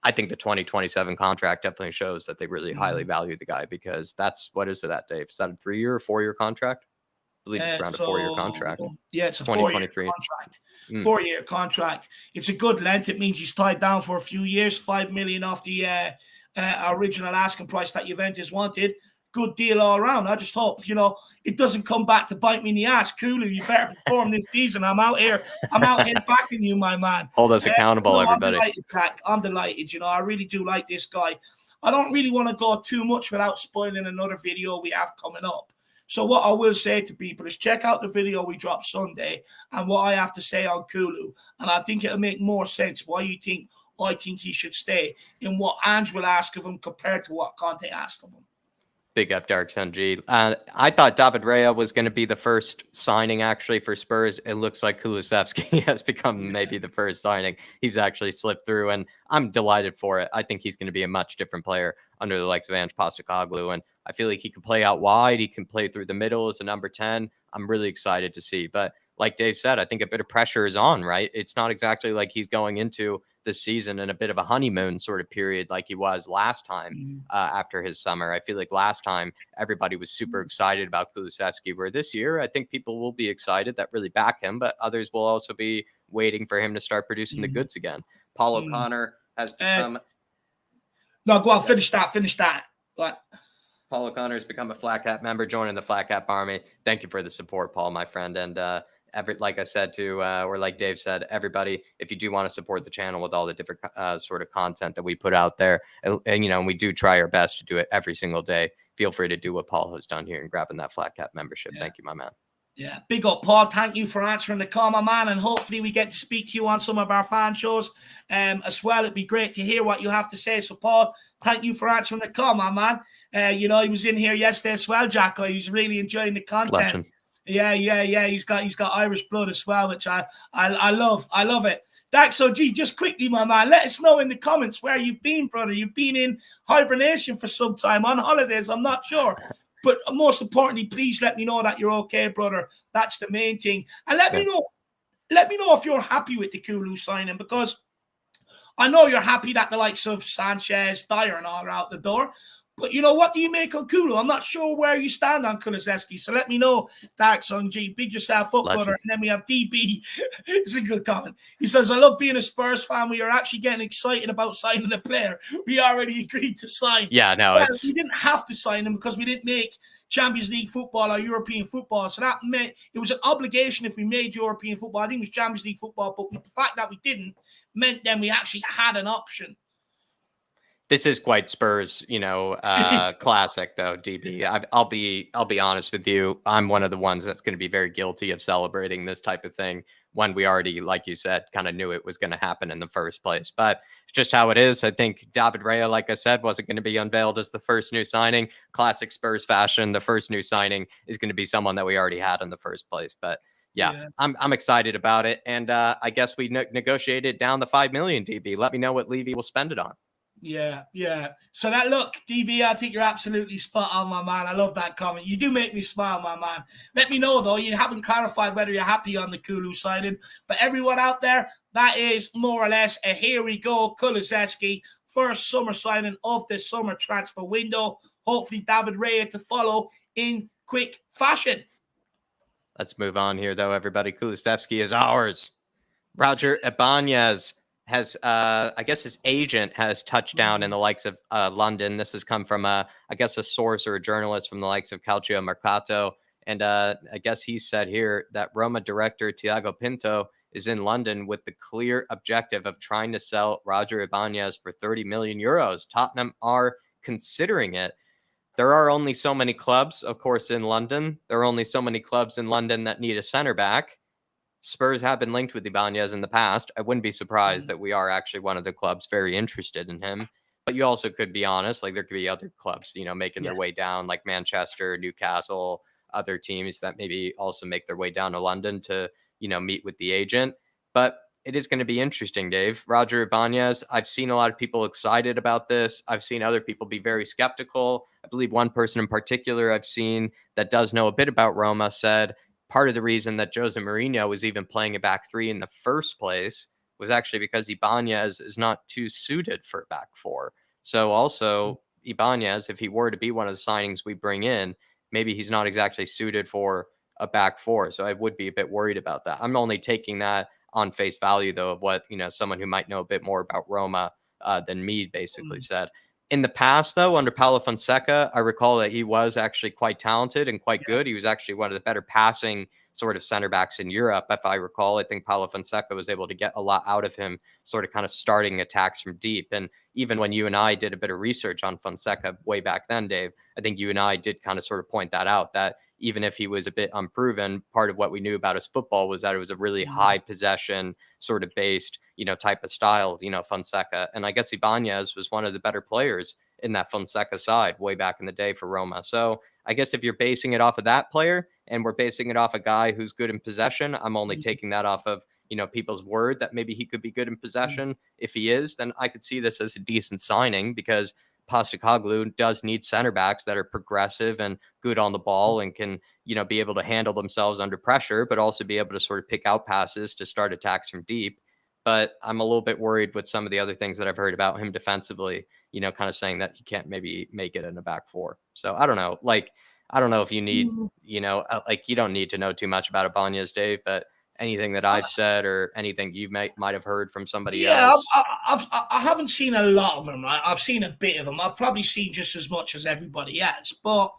I think the 2027 contract definitely shows that they really highly value the guy, because that's, what is it that, Dave? Is that a 3-year or 4-year contract? I believe it's around a 4-year contract. Yeah, it's a 4-year contract. 4-year contract. It's a good length. It means he's tied down for a few years. 5 million off the original asking price that Juventus wanted. Good deal all around. I just hope, it doesn't come back to bite me in the ass. Kulu, you better perform this season. I'm out here backing you, my man. Hold us accountable, everybody. I'm delighted, Jack. I'm delighted. I really do like this guy. I don't really want to go too much without spoiling another video we have coming up. So what I will say to people is check out the video we dropped Sunday and what I have to say on Kulu. And I think it'll make more sense why I think he should stay in what Ange will ask of him compared to what Conte asked of him. Big up, Dark Sun G. I thought David Raya was going to be the first signing actually for Spurs. It looks like Kulusevski has become maybe the first signing. He's actually slipped through, and I'm delighted for it. I think he's going to be a much different player under the likes of Ange Postecoglou, and I feel like he can play out wide. He can play through the middle as a number 10. I'm really excited to see. But like Dave said, I think a bit of pressure is on, right? It's not exactly like he's going into this season in a bit of a honeymoon sort of period like he was last time after his summer. I feel like last time everybody was super excited about Kulusevski, where this year I think people will be excited that really back him, but others will also be waiting for him to start producing the goods again. Paul O'Connor has become... No, go on, finish that. What? Paul O'Connor's become a Flat Cap member, joining the Flat Cap Army. Thank you for the support, Paul, my friend. And like I said to, or like Dave said, everybody, if you do want to support the channel with all the different sort of content that we put out there, and we do try our best to do it every single day. Feel free to do what Paul has done here and grabbing that Flat Cap membership. Yeah. Thank you, my man. Yeah, big up, Paul. Thank you for answering the call, my man. And hopefully we get to speak to you on some of our fan shows as well. It'd be great to hear what you have to say. So, Paul, thank you for answering the call, my man. He was in here yesterday as well, Jacko. He's really enjoying the content. Legend. Yeah. He's got Irish blood as well, which I love. I love it. Dax OG, just quickly, my man, let us know in the comments where you've been, brother. You've been in hibernation for some time, on holidays, I'm not sure. But most importantly, please let me know that you're okay, brother. That's the main thing. And let me know if you're happy with the Kulu signing, because I know you're happy that the likes of Sanchez, DIER and all are out the door. But, what do you make on Kulu? I'm not sure where you stand on Kulusevski. So let me know, Dark Sung G. Big yourself up, brother. And then we have DB. It's a good comment. He says, I love being a Spurs fan. We are actually getting excited about signing a player we already agreed to sign. Yeah, no, we didn't have to sign him because we didn't make Champions League football or European football. So that meant it was an obligation if we made European football. I think it was Champions League football. But the fact that we didn't meant then we actually had an option. This is quite Spurs, classic though, DB. I'll be honest with you. I'm one of the ones that's going to be very guilty of celebrating this type of thing when we already, like you said, kind of knew it was going to happen in the first place. But it's just how it is. I think David Raya, like I said, wasn't going to be unveiled as the first new signing. Classic Spurs fashion. The first new signing is going to be someone that we already had in the first place. But yeah. I'm excited about it. And I guess we negotiated down the $5 million, DB. Let me know what Levy will spend it on. Yeah. So that look, DB, I think you're absolutely spot on, my man. I love that comment. You do make me smile, my man. Let me know, though. You haven't clarified whether you're happy on the Kulu signing. But everyone out there, that is more or less a here we go, Kulusevski, first summer signing of the summer transfer window. Hopefully, David Raya to follow in quick fashion. Let's move on here, though, everybody. Kulusevski is ours. Roger Ibanez has, I guess his agent has touched down in the likes of London. This has come from, I guess, a source or a journalist from the likes of Calcio Mercato. And I guess he said here that Roma director Tiago Pinto is in London with the clear objective of trying to sell Roger Ibanez for 30 million euros. Tottenham are considering it. There are only so many clubs, of course, in London. There are only so many clubs in London that need a center back. Spurs have been linked with Ibanez in the past. I wouldn't be surprised that we are actually one of the clubs very interested in him. But you also could be honest, like there could be other clubs, making their way down, like Manchester, Newcastle, other teams that maybe also make their way down to London to, meet with the agent. But it is going to be interesting, Dave. Roger Ibanez, I've seen a lot of people excited about this. I've seen other people be very skeptical. I believe one person in particular I've seen that does know a bit about Roma said, part of the reason that Jose Mourinho was even playing a back three in the first place was actually because Ibanez is not too suited for a back four. So also Ibanez, if he were to be one of the signings we bring in, maybe he's not exactly suited for a back four. So I would be a bit worried about that. I'm only taking that on face value, though, of what, someone who might know a bit more about Roma than me basically said. In the past, though, under Paulo Fonseca, I recall that he was actually quite talented and quite good. He was actually one of the better passing sort of center backs in Europe, if I recall. I think Paulo Fonseca was able to get a lot out of him, sort of kind of starting attacks from deep. And even when you and I did a bit of research on Fonseca way back then, Dave, I think you and I did kind of sort of point that out, that even if he was a bit unproven, part of what we knew about his football was that it was a really high possession sort of based, type of style, Fonseca. And I guess Ibanez was one of the better players in that Fonseca side way back in the day for Roma. So I guess if you're basing it off of that player and we're basing it off a guy who's good in possession, I'm only taking that off of, people's word that maybe he could be good in possession. If he is, then I could see this as a decent signing because Postecoglou does need center backs that are progressive and good on the ball and can, be able to handle themselves under pressure, but also be able to sort of pick out passes to start attacks from deep. But I'm a little bit worried with some of the other things that I've heard about him defensively, kind of saying that he can't maybe make it in a back four. So I don't know. Like, I don't know if you need, like you don't need to know too much about Ibanez, Dave, but anything that I've said or anything you might have heard from somebody Yeah, else? I haven't seen a lot of them. Right? I've seen a bit of them. I've probably seen just as much as everybody else. But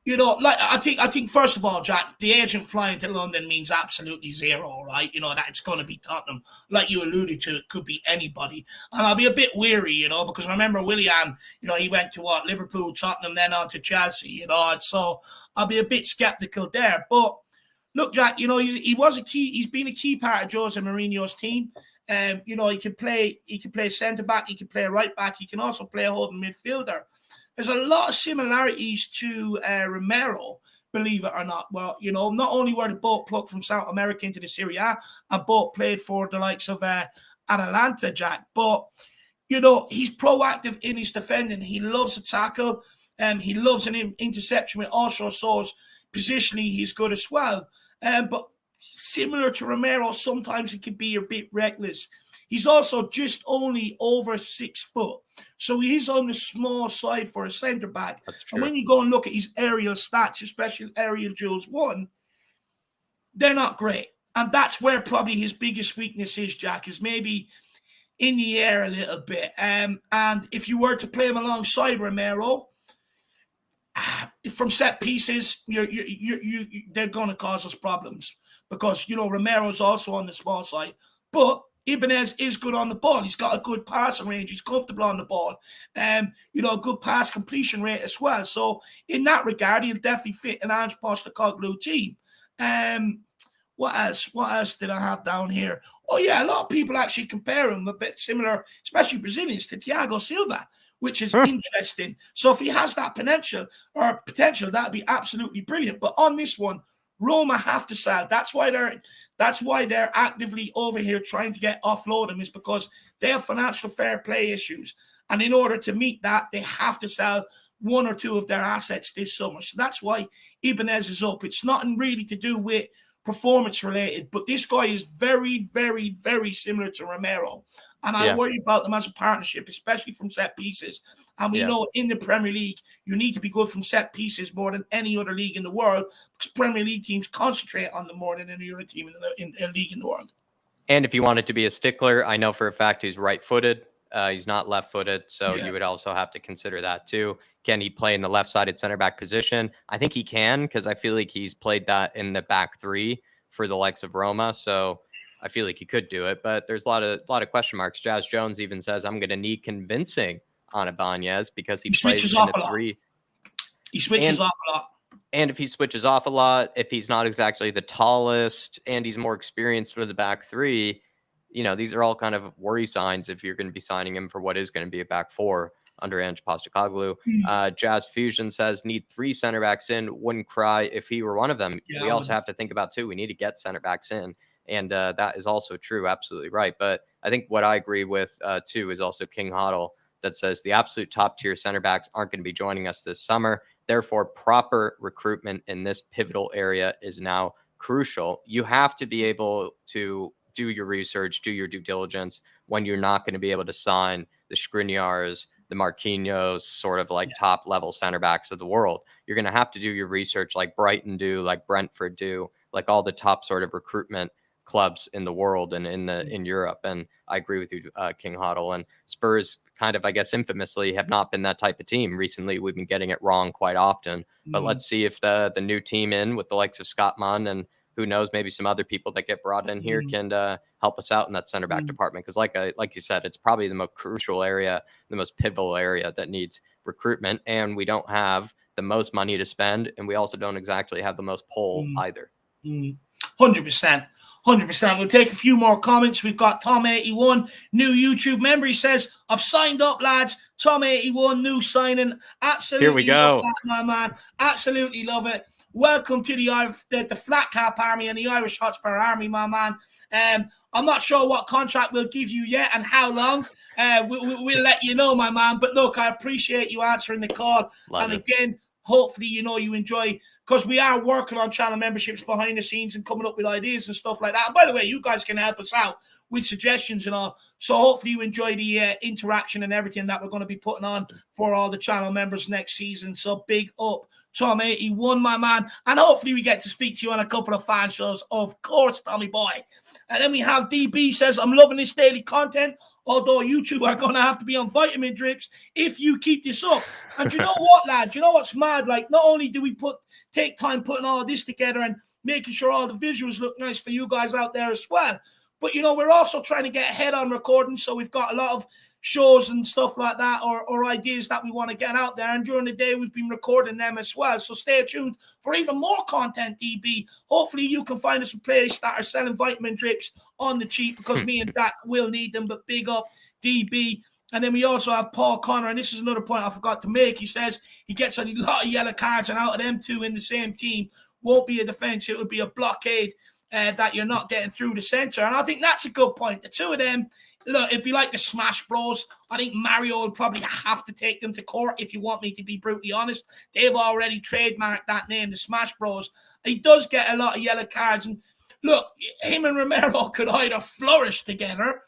like I think first of all, Jack, the agent flying to London means absolutely zero, right? That it's going to be Tottenham, like you alluded to. It could be anybody, and I'll be a bit weary, because I remember Willian, he went to Liverpool, Tottenham, then on to Chelsea, and so I'll be a bit skeptical there. But look, Jack, he was a key. He's been a key part of Jose Mourinho's team. He can play centre back, he can play right back, he can also play a holding midfielder. There's a lot of similarities to Romero, believe it or not. Well, not only were they both plucked from South America into the Serie A, and both played for the likes of Atalanta, Jack, but he's proactive in his defending. He loves to tackle, he loves an interception. It also shows positionally he's good as well. But similar to Romero, sometimes it can be a bit reckless. He's also just only over 6 foot. So he is on the small side for a centre back. That's true. And when you go and look at his aerial stats, especially aerial duels 1, they're not great. And that's where probably his biggest weakness is, Jack, is maybe in the air a little bit. And if you were to play him alongside Romero, from set pieces, they're going to cause us problems because, Romero's also on the small side. But Ibanez is good on the ball. He's got a good passing range. He's comfortable on the ball. A good pass completion rate as well. So in that regard, he'll definitely fit an Ange Postecoglou team. What else? What else did I have down here? Oh, yeah, a lot of people actually compare him a bit similar, especially Brazilians, to Thiago Silva, which is interesting. So if he has that potential, that'd be absolutely brilliant. But on this one, Roma have to sell. That's why they're actively over here trying to get offload him, is because they have financial fair play issues. And in order to meet that, they have to sell 1 or 2 of their assets this summer. So that's why Ibanez is up. It's nothing really to do with performance related, but this guy is very, very, very similar to Romero. And I worry about them as a partnership, especially from set pieces. And we know in the Premier League, you need to be good from set pieces more than any other league in the world, because Premier League teams concentrate on them more than any other team in a league in the world. And if you wanted to be a stickler, I know for a fact he's right-footed. He's not left-footed, so you would also have to consider that too. Can he play in the left-sided center back position? I think he can, because I feel like he's played that in the back 3 for the likes of Roma. So I feel like he could do it, but there's a lot of question marks. Jazz Jones even says, I'm going to need convincing on Ibanez because he switches plays off in a lot. 3. He switches off a lot. And if he switches off a lot, if he's not exactly the tallest and he's more experienced for the back 3, these are all kind of worry signs if you're going to be signing him for what is going to be a back 4 under Ange Postecoglou. Jazz Fusion says, need 3 center backs in. Wouldn't cry if he were one of them. Yeah, we also have to think about, too, we need to get center backs in. And that is also true. Absolutely right. But I think what I agree with, too, is also King Hoddle that says the absolute top tier center backs aren't going to be joining us this summer. Therefore, proper recruitment in this pivotal area is now crucial. You have to be able to do your research, do your due diligence when you're not going to be able to sign the Skriniars, the Marquinhos, sort of like top level center backs of the world. You're going to have to do your research like Brighton do, like Brentford do, like all the top sort of recruitment clubs in the world and in Europe. And I agree with you, King Hoddle. And Spurs kind of, I guess, infamously have not been that type of team. Recently, we've been getting it wrong quite often. But let's see if the new team in with the likes of Scott Munn and who knows, maybe some other people that get brought in here can help us out in that center back department. Because like you said, it's probably the most crucial area, the most pivotal area that needs recruitment. And we don't have the most money to spend. And we also don't exactly have the most pull either. 100%. 100%. We'll take a few more comments. We've got Tom81, new YouTube member. He says, I've signed up, lads. Tom81, new signing. Absolutely. Here we go. Love that, my man. Absolutely love it. Welcome to the Flat Cap Army and the Irish Hotspur Army, my man. I'm not sure what contract we'll give you yet and how long. We'll let you know, my man. But look, I appreciate you answering the call. Love it. Again, hopefully, you enjoy, because we are working on channel memberships behind the scenes and coming up with ideas and stuff like that. And by the way, you guys can help us out with suggestions and all. So hopefully you enjoy the interaction and everything that we're going to be putting on for all the channel members next season. So big up Tom 81, my man. And hopefully we get to speak to you on a couple of fan shows, of course, Tommy boy. And then we have DB says, I'm loving this daily content, although you two are going to have to be on vitamin drips if you keep this up. And you know what, lad? You know what's mad? Like, not only do we take time putting all this together and making sure all the visuals look nice for you guys out there as well, but, you know, we're also trying to get ahead on recording. So we've got a lot of shows and stuff like that, or ideas that we want to get out there. And during the day, we've been recording them as well. So stay tuned for even more content, DB. Hopefully you can find us a place that are selling vitamin drips on the cheap, because me and Dak will need them. But big up, DB. And then we also have Paul Connor, and this is another point I forgot to make. He says he gets a lot of yellow cards, and out of them two in the same team won't be a defense. It would be a blockade that you're not getting through the center. And I think that's a good point. The two of them, look, it'd be like the Smash Bros. I think Mario will probably have to take them to court, if you want me to be brutally honest. They've already trademarked that name, the Smash Bros. He does get a lot of yellow cards. And look, him and Romero could either flourish together,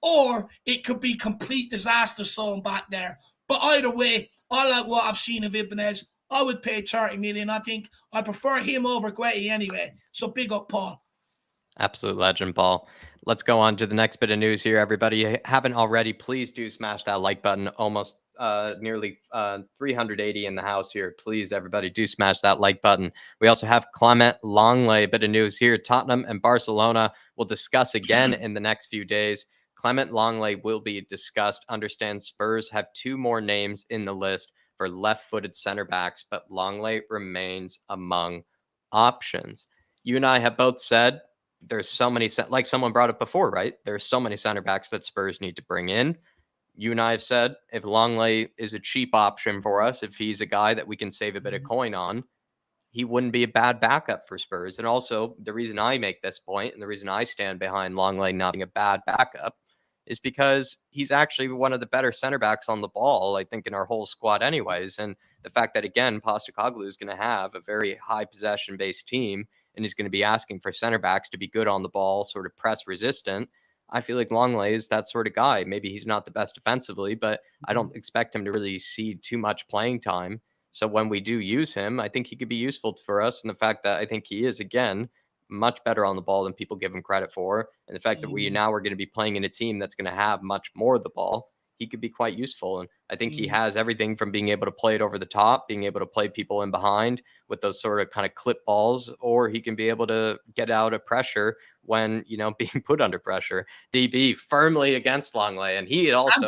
or it could be complete disaster zone back there. But either way, I like what I've seen of Ibanez. I would pay 30 million. I think I prefer him over Guehi anyway. So big up, Paul. Absolute legend, Paul. Let's go on to the next bit of news here, everybody. If you haven't already, please do smash that like button. Almost nearly 380 in the house here. Please, everybody, do smash that like button. We also have Clement Longley. Bit of news here. Tottenham and Barcelona will discuss again in the next few days. Clement Longley will be discussed. Understand Spurs have 2 more names in the list for left-footed center backs, but Longley remains among options. You and I have both said there's so many, like someone brought up before, right? There's so many center backs that Spurs need to bring in. You and I have said if Longley is a cheap option for us, if he's a guy that we can save a bit of coin on, he wouldn't be a bad backup for Spurs. And also, the reason I make this point and the reason I stand behind Longley not being a bad backup is because he's actually one of the better center backs on the ball, I think, in our whole squad anyways. And the fact that, again, Postecoglou is going to have a very high possession-based team and he's going to be asking for center backs to be good on the ball, sort of press resistant. I feel like Longley is that sort of guy. Maybe he's not the best defensively, but I don't expect him to really cede too much playing time. So when we do use him, I think he could be useful for us. And the fact that I think he is, again, much better on the ball than people give him credit for. And the fact that we now are going to be playing in a team that's going to have much more of the ball, he could be quite useful. And I think he has everything from being able to play it over the top, being able to play people in behind with those sort of kind of clip balls, or he can be able to get out of pressure when, you know, being put under pressure. DB firmly against Longley, and he also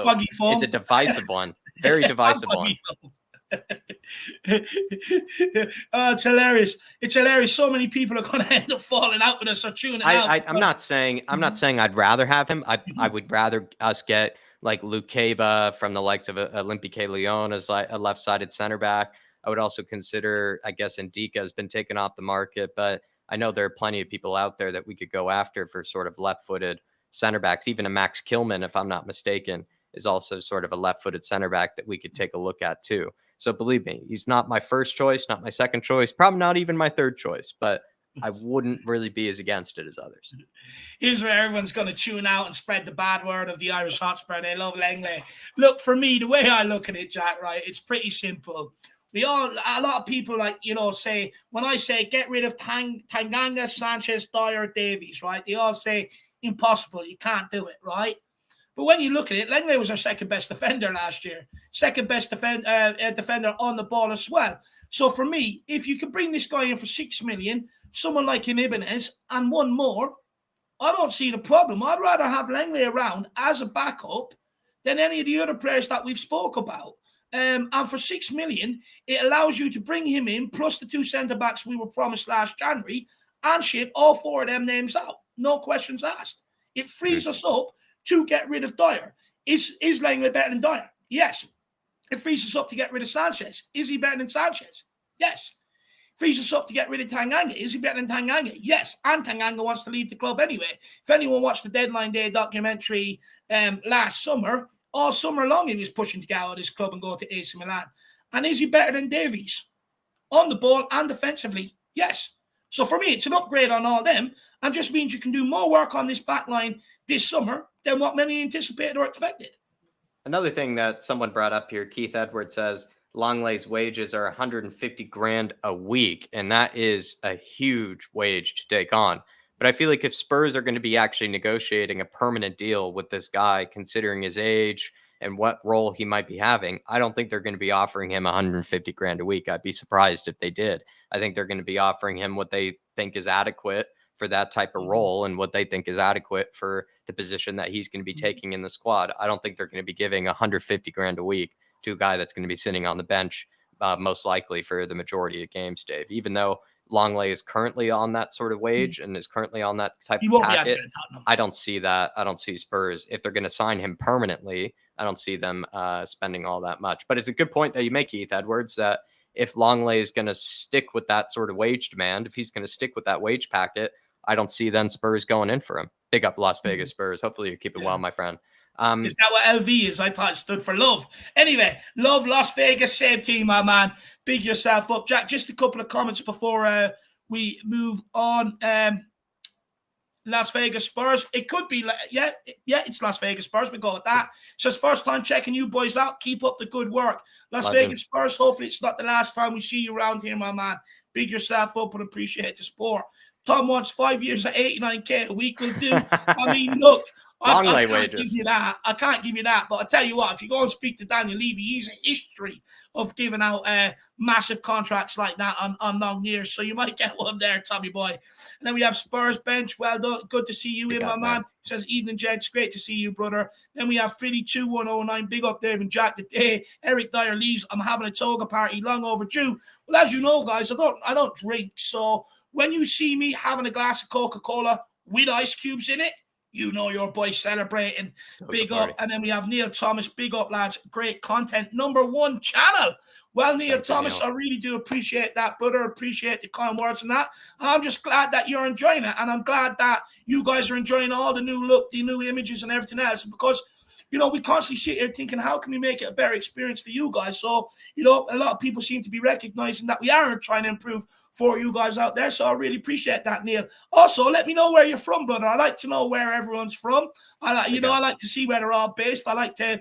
is a divisive one, very divisive one. It's hilarious. It's hilarious. So many people are going to end up falling out with us or tuning out. I'm not saying I'd rather have him. I would rather us get like Luke Caba from the likes of Olympique Lyon as like a left-sided center back. I would also consider, I guess, Ndika has been taken off the market, but I know there are plenty of people out there that we could go after for sort of left-footed center backs. Even a Max Kilman, if I'm not mistaken, is also sort of a left-footed center back that we could take a look at too. So believe me, he's not my first choice, not my second choice, probably not even my third choice, but I wouldn't really be as against it as others. Here's where everyone's going to tune out and spread the bad word of the Irish Hotspur. They love Langley. Look, for me, the way I look at it, Jack, right, it's pretty simple. A lot of people, like, you know, say, when I say get rid of Tanganga, Sanchez, Dyer, Davies, right, they all say impossible, you can't do it, right? But when you look at it, Langley was our second best defender last year, second best defender on the ball as well. So for me, if you could bring this guy in for 6 million, someone like him, Ibanez, and one more, I don't see the problem. I'd rather have Langley around as a backup than any of the other players that we've spoke about. And for 6 million, it allows you to bring him in, plus the 2 centre-backs we were promised last January, and ship all 4 of them names out. No questions asked. It frees us up to get rid of Dyer. Is Langley better than Dyer? Yes. It frees us up to get rid of Sanchez. Is he better than Sanchez? Yes. Frees us up to get rid of Tanganga. Is he better than Tanganga? Yes. And Tanganga wants to leave the club anyway. If anyone watched the Deadline Day documentary last summer, all summer long he was pushing to get out of this club and go to AC Milan. And is he better than Davies? On the ball and defensively? Yes. So for me, it's an upgrade on all them, and just means you can do more work on this back line this summer than what many anticipated or expected. Another thing that someone brought up here, Keith Edwards says, Longley's wages are 150 grand a week, and that is a huge wage to take on. But I feel like if Spurs are going to be actually negotiating a permanent deal with this guy, considering his age and what role he might be having, I don't think they're going to be offering him 150 grand a week. I'd be surprised if they did. I think they're going to be offering him what they think is adequate for that type of role and what they think is adequate for the position that he's going to be taking in the squad. I don't think they're going to be giving 150 grand a week to a guy that's going to be sitting on the bench, most likely for the majority of games, Dave. Even though Longley is currently on that sort of wage and is currently on that type He of won't be out there packet, at Tottenham. I don't see that. I don't see Spurs, if they're going to sign him permanently, I don't see them spending all that much. But it's a good point that you make, Keith Edwards, that if Longley is going to stick with that sort of wage demand, if he's going to stick with that wage packet, I don't see then Spurs going in for him. Big up Las Vegas Spurs. Hopefully you keep it well, my friend. Is that what LV is? I thought it stood for love. Anyway, love Las Vegas, same team, my man. Big yourself up, Jack. Just a couple of comments before we move on. Las Vegas Spurs. It could be, yeah, it's Las Vegas Spurs. We go with that. Says, first time checking you boys out. Keep up the good work. Las Vegas Spurs, hopefully it's not the last time we see you around here, my man. Big yourself up and appreciate the sport. Tom wants 5 years at 89K a week will do. I mean, look, I can't give you that. I can't give you that. But I tell you what, if you go and speak to Daniel Levy, he's a history of giving out massive contracts like that on long years. So you might get one there, Tommy boy. And then we have Spurs bench. Well done. Good to see you in, my man. Says, evening, gents. Great to see you, brother. Then we have Philly 2109. Big up, Dave and Jack. The day Eric Dyer leaves, I'm having a toga party. Long overdue. Well, as you know, guys, I don't drink. So when you see me having a glass of Coca-Cola with ice cubes in it, you know your boy celebrating. Big up. And then we have Neil Thomas. Big up, lads. Great content. #1 channel. Well, Neil Thomas, I really do appreciate that, brother. Appreciate the kind words and that. And I'm just glad that you're enjoying it. And I'm glad that you guys are enjoying all the new look, the new images and everything else. Because, you know, we constantly sit here thinking, how can we make it a better experience for you guys? So, you know, a lot of people seem to be recognizing that we are trying to improve for you guys out there. So I really appreciate that, Neil. Also, let me know where you're from, brother. I like to know where everyone's from. I like to see where they're all based. I like to,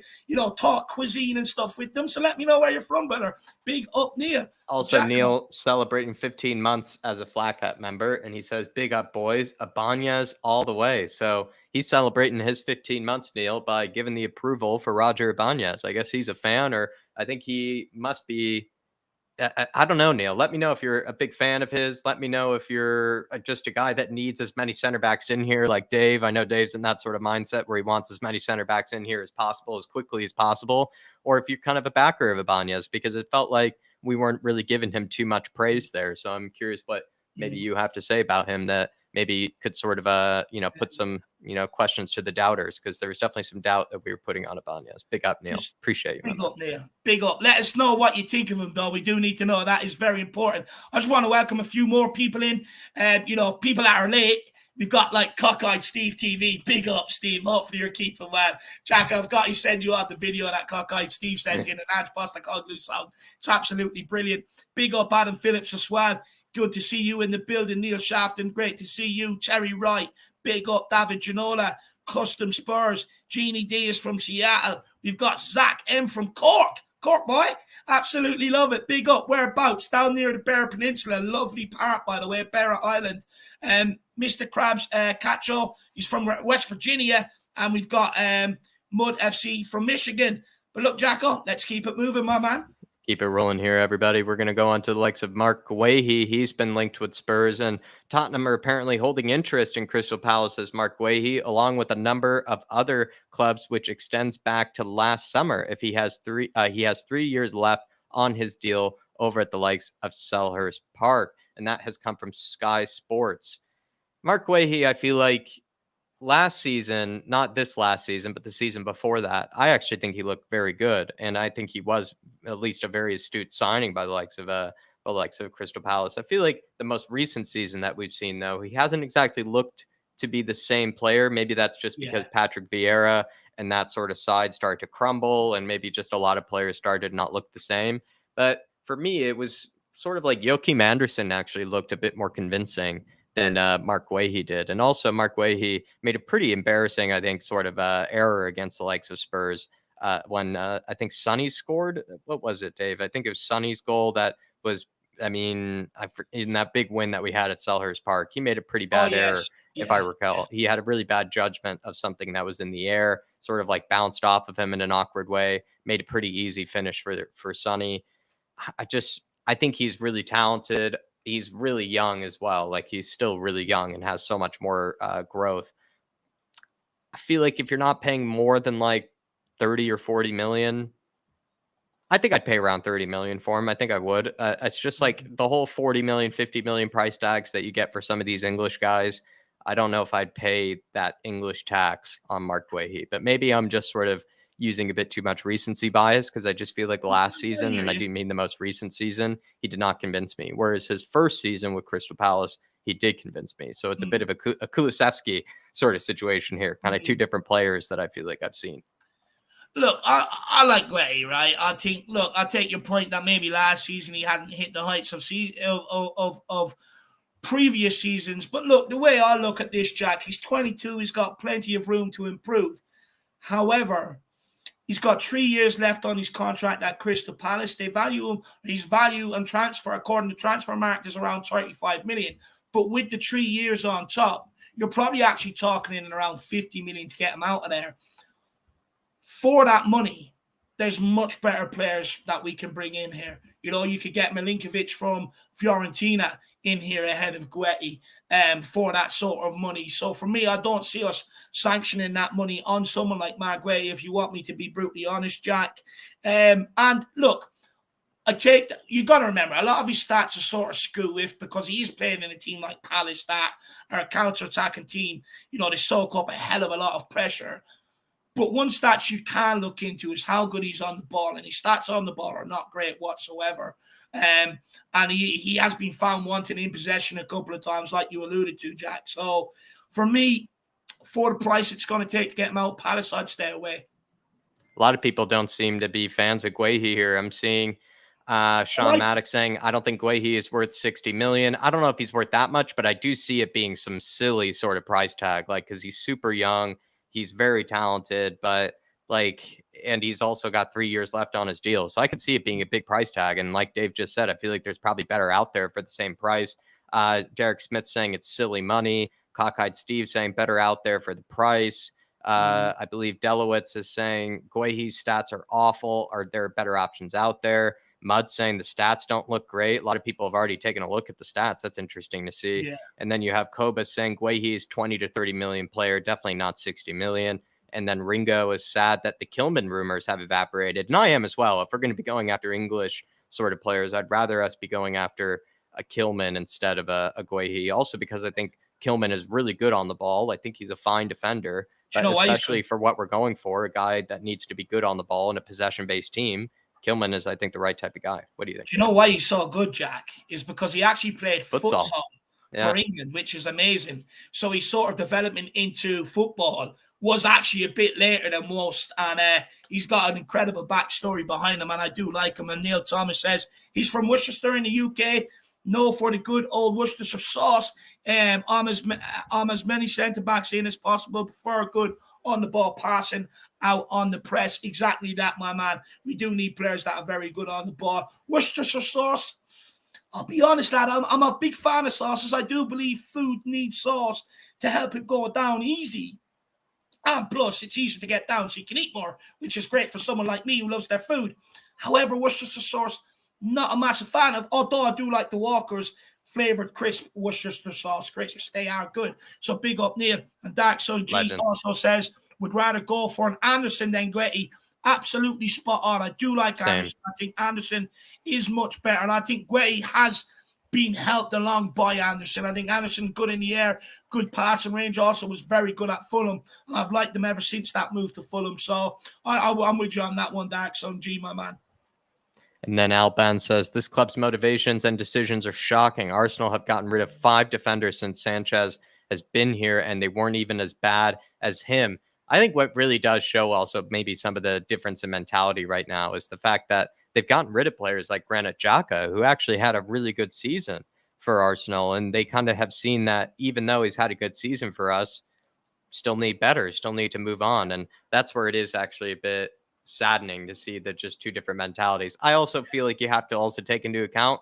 talk cuisine and stuff with them. So let me know where you're from, brother. Big up, Neil. Also, Neil celebrating 15 months as a Flat Cap member, and he says, big up, boys. Ibanez all the way. So he's celebrating his 15 months, Neil, by giving the approval for Roger Ibanez. I guess he's a fan, or I think he must be. I don't know, Neil. Let me know if you're a big fan of his. Let me know if you're just a guy that needs as many center backs in here like Dave. I know Dave's in that sort of mindset where he wants as many center backs in here as possible, as quickly as possible. Or if you're kind of a backer of Ibanez, because it felt like we weren't really giving him too much praise there. So I'm curious what maybe you have to say about him that maybe could sort of, put some, questions to the doubters, because there was definitely some doubt that we were putting on Ibanez. Big up, Neil. Appreciate you. Big up, Neil. Big up. Let us know what you think of him, though. We do need to know. That is very important. I just want to welcome a few more people in, people that are late. We've got like Cockeyed Steve TV. Big up, Steve. Hopefully you're keeping well. Jack, I've got to send you out the video that Cockeyed Steve sent in an Postecoglou song. It's absolutely brilliant. Big up, Adam Phillips as well. Good to see you in the building, Neil Shafton. Great to see you. Terry Wright. Big up, David Ginola. Custom Spurs. Jeannie D is from Seattle. We've got Zach M from Cork. Cork boy. Absolutely love it. Big up. Whereabouts? Down near the Bear Peninsula. Lovely park, by the way. Bear Island. Mr. Krabs Cacho. He's from West Virginia. And we've got Mud FC from Michigan. But look, Jacko, let's keep it moving, my man. Keep it rolling here, everybody. We're going to go on to the likes of Mark Guehi. He's been linked with Spurs, and Tottenham are apparently holding interest in Crystal Palace's Mark Guehi, along with a number of other clubs, which extends back to last summer. If he has 3 years left on his deal over at the likes of Selhurst Park, and that has come from Sky Sports. Mark Guehi, I feel like last season, not this last season, but the season before that, I actually think he looked very good, and I think he was at least a very astute signing by the likes of Crystal Palace. I feel like the most recent season that we've seen, though, he hasn't exactly looked to be the same player. Maybe that's just because Patrick Vieira and that sort of side started to crumble, and maybe just a lot of players started to not look the same. But for me, it was sort of like Joachim Andersen actually looked a bit more convincing than Mark Guehi did. And also Mark Guehi made a pretty embarrassing, I think, sort of error against the likes of Spurs when I think Sonny scored. What was it, Dave? I think it was Sonny's goal that was, I mean, in that big win that we had at Selhurst Park, he made a pretty Oh bad error, yes, if I yeah. recall. He had a really bad judgment of something that was in the air, sort of like bounced off of him in an awkward way, made a pretty easy finish for Sonny. I think he's really talented. He's really young as well. Like, he's still really young and has so much more growth. I feel like if you're not paying more than like 30 or 40 million, I think I'd pay around 30 million for him. I think I would. It's just like the whole 40 million, 50 million price tags that you get for some of these English guys. I don't know if I'd pay that English tax on Mark Guehi, but maybe I'm just sort of using a bit too much recency bias, because I just feel like last season, and I do mean the most recent season, he did not convince me. Whereas his first season with Crystal Palace, he did convince me. So it's a bit of a Kulusevski sort of situation here, kind of two different players that I feel like I've seen. Look, I like Guehi, right? I think. Look, I take your point that maybe last season he hadn't hit the heights of previous seasons. But look, the way I look at this, Jack, he's 22. He's got plenty of room to improve. However, he's got 3 years left on his contract at Crystal Palace. They value him. His value and transfer, according to Transfermarkt, is around 35 million. But with the 3 years on top, you're probably actually talking in around 50 million to get him out of there. For that money, there's much better players that we can bring in here. You know, you could get Milinkovic from Fiorentina in here ahead of Guehi for that sort of money. So for me, I don't see us sanctioning that money on someone like Mark Guehi, if you want me to be brutally honest, Jack. And look, you got to remember, a lot of his stats are sort of screw-if because he is playing in a team like Palace that are a counter-attacking team. You know, they soak up a hell of a lot of pressure. But one stat you can look into is how good he's on the ball, and his stats on the ball are not great whatsoever. And he has been found wanting in possession a couple of times, like you alluded to, Jack. So for me, for the price it's going to take to get him out, Palace, I'd stay away. A lot of people don't seem to be fans of Guehi here. I'm seeing Sean Maddox saying, I don't think Guehi is worth 60 million. I don't know if he's worth that much, but I do see it being some silly sort of price tag, like, because he's super young. He's very talented, but and he's also got 3 years left on his deal. So I could see it being a big price tag. And like Dave just said, I feel like there's probably better out there for the same price. Derek Smith saying it's silly money. Cockeyed Steve saying better out there for the price. I believe Delowitz is saying Guehi's stats are awful. Are there better options out there? Mud saying the stats don't look great. A lot of people have already taken a look at the stats. That's interesting to see. Yeah. And then you have Koba saying Guehi is 20 to 30 million player, definitely not 60 million. And then Ringo is sad that the Kilman rumors have evaporated. And I am as well. If we're going to be going after English sort of players, I'd rather us be going after a Kilman instead of a Guehi. Also because I think Kilman is really good on the ball. I think he's a fine defender, but especially for what we're going for, a guy that needs to be good on the ball in a possession-based team. Kilman is, I think, the right type of guy. What do you think? Do you know why he's so good, Jack? Is because he actually played futsal for England, which is amazing. So his sort of development into football was actually a bit later than most. And he's got an incredible backstory behind him, and I do like him. And Neil Thomas says he's from Worcester in the UK, known for the good old Worcestershire sauce. I'm as many centre-backs in as possible, prefer good on-the-ball passing, out on the press. Exactly that, my man. We do need players that are very good on the ball. Worcestershire sauce, I'll be honest, lad, I'm a big fan of sauces. I do believe food needs sauce to help it go down easy. And plus, it's easier to get down so you can eat more, which is great for someone like me who loves their food. However, Worcestershire sauce, not a massive fan of, although I do like the Walker's flavoured crisp Worcestershire sauce crisps. They are good. So big up Neil. And Dark Sun G also says, would rather go for an Anderson than Guehi. Absolutely spot on. I do like Anderson. I think Anderson is much better. And I think Guehi has been helped along by Anderson. I think Anderson, good in the air, good passing range, also was very good at Fulham. And I've liked them ever since that move to Fulham. So I'm with you on that one, Dark Sun G, my man. And then Alban says, this club's motivations and decisions are shocking. Arsenal have gotten rid of 5 defenders since Sanchez has been here, and they weren't even as bad as him. I think what really does show also maybe some of the difference in mentality right now is the fact that they've gotten rid of players like Granit Xhaka, who actually had a really good season for Arsenal. And they kind of have seen that even though he's had a good season for us, still need better, still need to move on. And that's where it is actually a bit saddening to see that just two different mentalities. I also feel like you have to also take into account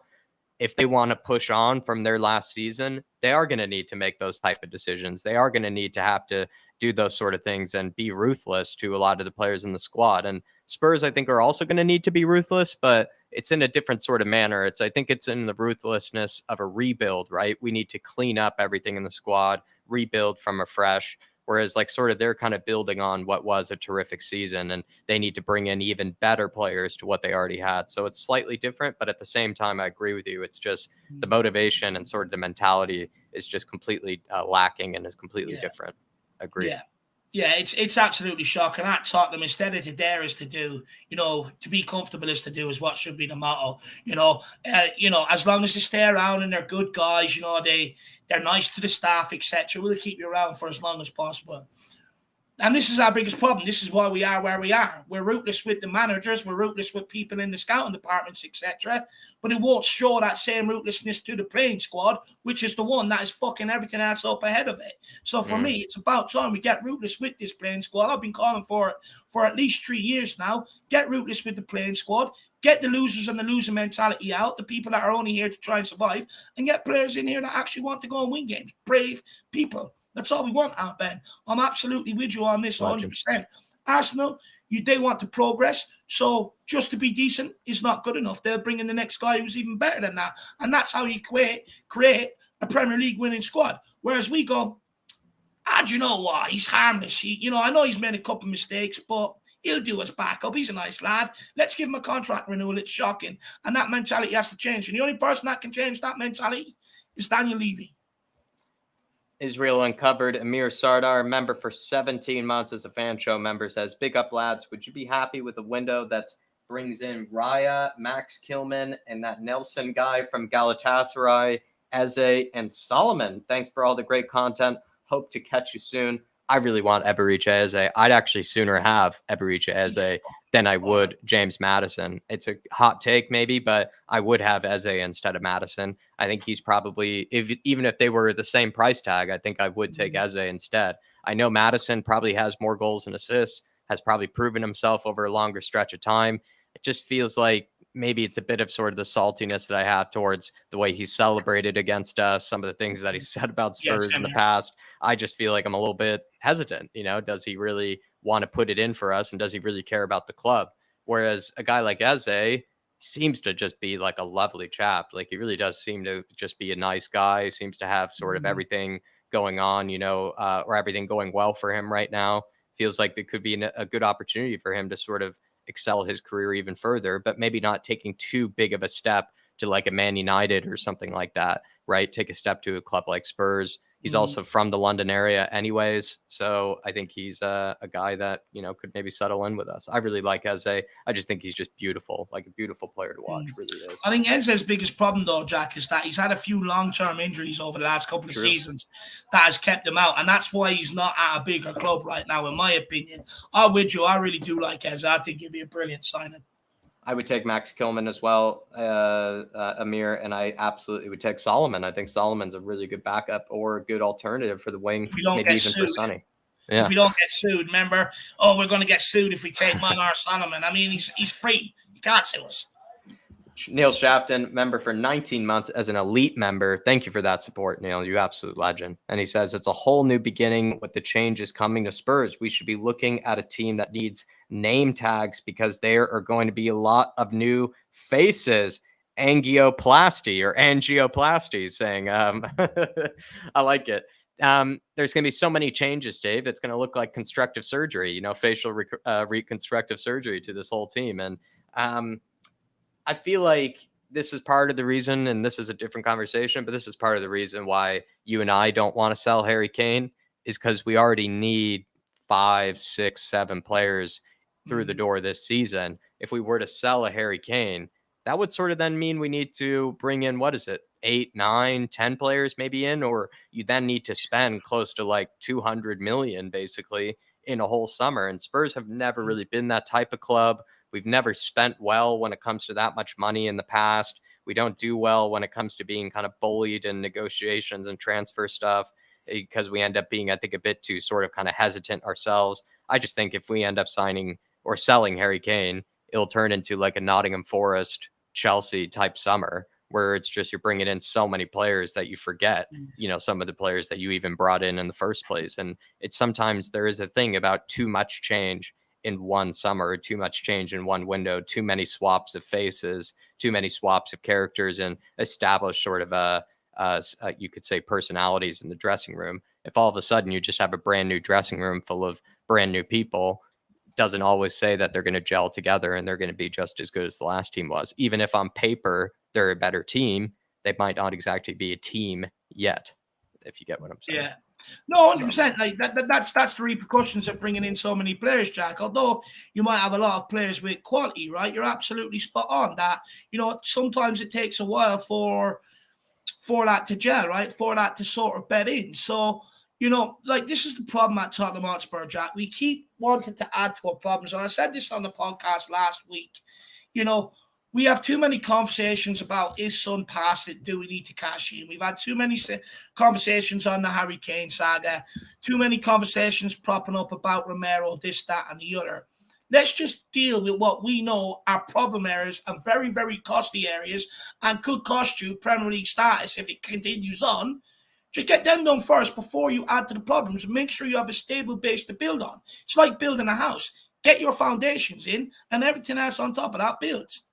if they want to push on from their last season, they are going to need to make those type of decisions. They are going to need to have to do those sort of things and be ruthless to a lot of the players in the squad. And Spurs, I think, are also going to need to be ruthless, but it's in a different sort of manner. I think it's in the ruthlessness of a rebuild, right? We need to clean up everything in the squad, rebuild from afresh. Whereas like sort of they're kind of building on what was a terrific season, and they need to bring in even better players to what they already had. So it's slightly different, but at the same time, I agree with you. It's just the motivation and sort of the mentality is just completely lacking and is completely different. Agreed. Yeah. Yeah, it's absolutely shocking. At Tottenham, instead of to dare is to do, to be comfortable is to do is what should be the motto. As long as they stay around and they're good guys, they're nice to the staff, etc. We'll keep you around for as long as possible. And this is our biggest problem. This is why we are where we are. We're ruthless with the managers. We're ruthless with people in the scouting departments, etc. But it won't show that same ruthlessness to the playing squad, which is the one that is fucking everything else up ahead of it. So for me, it's about time we get ruthless with this playing squad. I've been calling for it for at least 3 years now. Get ruthless with the playing squad. Get the losers and the loser mentality out, the people that are only here to try and survive, and get players in here that actually want to go and win games. Brave people. That's all we want out, Ben. I'm absolutely with you on this 100%. Arsenal, they want to progress. So just to be decent is not good enough. They'll bring in the next guy who's even better than that. And that's how you create a Premier League winning squad. Whereas we go, do you know what? He's harmless. I know he's made a couple of mistakes, but he'll do us back up. He's a nice lad. Let's give him a contract renewal. It's shocking. And that mentality has to change. And the only person that can change that mentality is Daniel Levy. Israel Uncovered, Amir Sardar, member for 17 months as a fan show member, says, big up, lads. Would you be happy with a window that brings in Raya, Max Kilman, and that Nelson guy from Galatasaray, Eze, and Solomon? Thanks for all the great content. Hope to catch you soon. I really want Eberechi Eze. I'd actually sooner have Eberechi Eze than I would James Maddison. It's a hot take maybe, but I would have Eze instead of Maddison. I think he's probably, even if they were the same price tag, I think I would take Eze instead. I know Maddison probably has more goals and assists, has probably proven himself over a longer stretch of time. It just feels like maybe it's a bit of sort of the saltiness that I have towards the way he celebrated against us, some of the things that he said about Spurs in the past. I just feel like I'm a little bit hesitant. Does he really want to put it in for us? And does he really care about the club? Whereas a guy like Eze seems to just be like a lovely chap. Like he really does seem to just be a nice guy. He seems to have sort of everything going on, or everything going well for him right now. Feels like it could be a good opportunity for him to sort of excel his career even further, but maybe not taking too big of a step to like a Man United or something like that, right? Take a step to a club like Spurs. He's also from the London area anyways. So I think he's a guy that, could maybe settle in with us. I really like Eze. I just think he's just beautiful, like a beautiful player to watch, really is. I think Eze's biggest problem though, Jack, is that he's had a few long-term injuries over the last couple of seasons that has kept him out. And that's why he's not at a bigger club right now, in my opinion. I'm with you. I really do like Eze. I think he'd be a brilliant signing. I would take Max Kilman as well, Amir, and I absolutely would take Solomon. I think Solomon's a really good backup or a good alternative for the wing, maybe even for Sonny. Yeah. If we don't get sued, remember, we're going to get sued if we take Manar Solomon. I mean, he's free. You can't sue us. Neil Shafton, member for 19 months as an elite member. Thank you for that support, Neil. You absolute legend. And he says, it's a whole new beginning with the changes coming to Spurs. We should be looking at a team that needs name tags because there are going to be a lot of new faces. Angioplasty saying, I like it. There's going to be so many changes, Dave. It's going to look like constructive surgery, facial reconstructive surgery to this whole team. And I feel like this is part of the reason, and this is a different conversation, but this is part of the reason why you and I don't want to sell Harry Kane is because we already need 5, 6, 7 players through the door this season. If we were to sell a Harry Kane, that would sort of then mean we need to bring in, 8, 9, 10 players maybe in, or you then need to spend close to like 200 million basically in a whole summer. And Spurs have never really been that type of club. We've never spent well when it comes to that much money in the past. We don't do well when it comes to being kind of bullied in negotiations and transfer stuff because we end up being, I think, a bit too sort of kind of hesitant ourselves. I just think if we end up signing or selling Harry Kane, it'll turn into like a Nottingham Forest, Chelsea type summer where it's just you're bringing in so many players that you forget, some of the players that you even brought in the first place. And it's sometimes there is a thing about too much change in one summer, too much change in one window, too many swaps of faces, too many swaps of characters, and established sort of you could say personalities in the dressing room. If all of a sudden you just have a brand new dressing room full of brand new people, doesn't always say that they're going to gel together and they're going to be just as good as the last team was. Even if on paper they're a better team, they might not exactly be a team yet, if you get what I'm saying. Yeah. No, 100%. Like that's the repercussions of bringing in so many players, Jack. Although you might have a lot of players with quality, right? You're absolutely spot on that. Sometimes it takes a while for that to gel, right? For that to sort of bed in. So, this is the problem at Tottenham Hotspur, Jack. We keep wanting to add to our problems. And I said this on the podcast last week. We have too many conversations about is Son past it? Do we need to cash in? We've had too many conversations on the Harry Kane saga, too many conversations propping up about Romero, this, that, and the other. Let's just deal with what we know are problem areas and very, very costly areas and could cost you Premier League status if it continues on. Just get them done first before you add to the problems and make sure you have a stable base to build on. It's like building a house. Get your foundations in and everything else on top of that builds.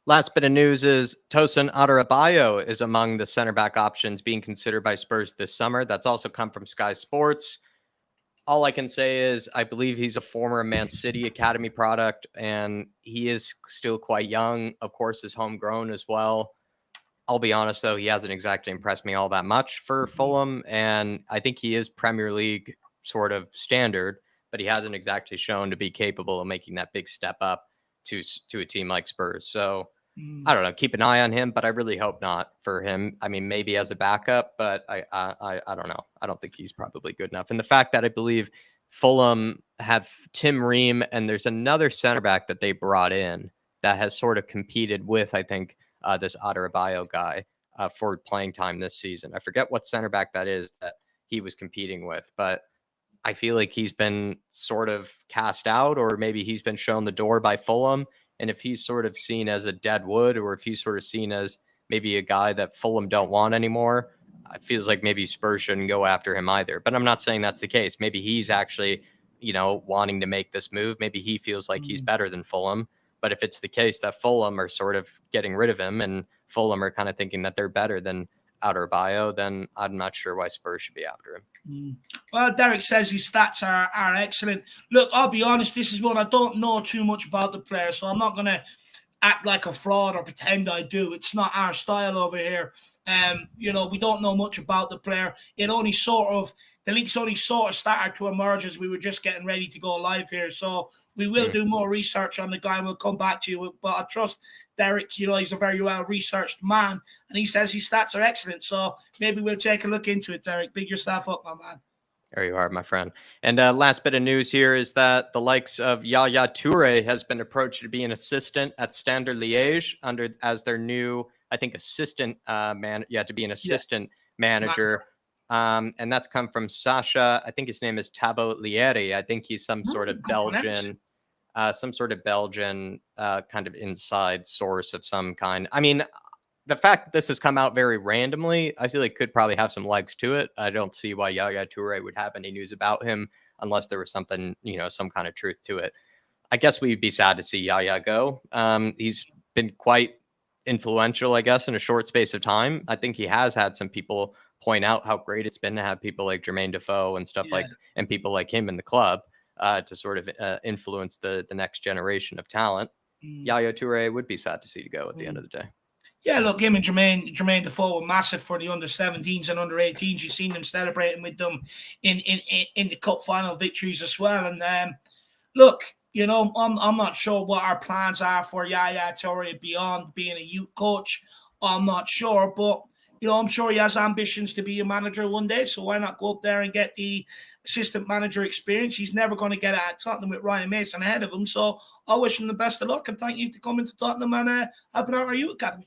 Last bit of news is Tosin Adarabioyo is among the center back options being considered by Spurs this summer. That's also come from Sky Sports. All I can say is I believe he's a former Man City Academy product, and he is still quite young. Of course, is homegrown as well. I'll be honest, though, he hasn't exactly impressed me all that much for Fulham, and I think he is Premier League sort of standard, but he hasn't exactly shown to be capable of making that big step up to a team like Spurs. So I don't know. Keep an eye on him, but I really hope not for him. I mean, maybe as a backup, but I don't know. I don't think he's probably good enough. And the fact that I believe Fulham have Tim Ream and there's another center back that they brought in that has sort of competed with, I think, this Adarabioyo guy for playing time this season. I forget what center back that is that he was competing with, but I feel like he's been sort of cast out, or maybe he's been shown the door by Fulham. And if he's sort of seen as a dead wood, or if he's sort of seen as maybe a guy that Fulham don't want anymore, it feels like maybe Spurs shouldn't go after him either. But I'm not saying that's the case. Maybe he's actually, wanting to make this move. Maybe he feels like he's better than Fulham. But if it's the case that Fulham are sort of getting rid of him and Fulham are kind of thinking that they're better than Adarabioyo, then I'm not sure why Spurs should be after him. Well, Derek says his stats are excellent. Look, I'll be honest, this is one I don't know too much about the player, so I'm not going to act like a fraud or pretend I do. It's not our style over here. We don't know much about the player. The leaks only sort of started to emerge as we were just getting ready to go live here. So we will do more research on the guy and we'll come back to you. But I trust Derek, he's a very well-researched man and he says his stats are excellent. So maybe we'll take a look into it, Derek. Big yourself up, my man. There you are, my friend. And last bit of news here is that the likes of Yaya Toure has been approached to be an assistant at Standard Liège as their new, I think, assistant manager. And that's come from Sasha. I think his name is Thabo Lieri. I think he's some sort of Belgian kind of inside source of some kind. I mean, the fact that this has come out very randomly, I feel like could probably have some legs to it. I don't see why Yaya Toure would have any news about him unless there was something, some kind of truth to it. I guess we'd be sad to see Yaya go. He's been quite influential, I guess, in a short space of time. I think he has had some people point out how great it's been to have people like Jermaine Defoe and stuff and people like him in the club to sort of influence the next generation of talent. Yaya Toure would be sad to see to go at the end of the day. Yeah, look, him and Jermaine Defoe were massive for the under-17s and under-18s. You've seen them celebrating with them in the cup final victories as well. And look, I'm not sure what our plans are for Yaya Toure beyond being a youth coach. I'm not sure, but I'm sure he has ambitions to be a manager one day. So why not go up there and get the assistant manager experience? He's never going to get at Tottenham with Ryan Mason ahead of him. So I wish him the best of luck and thank you for coming to Tottenham and helping out our youth academy.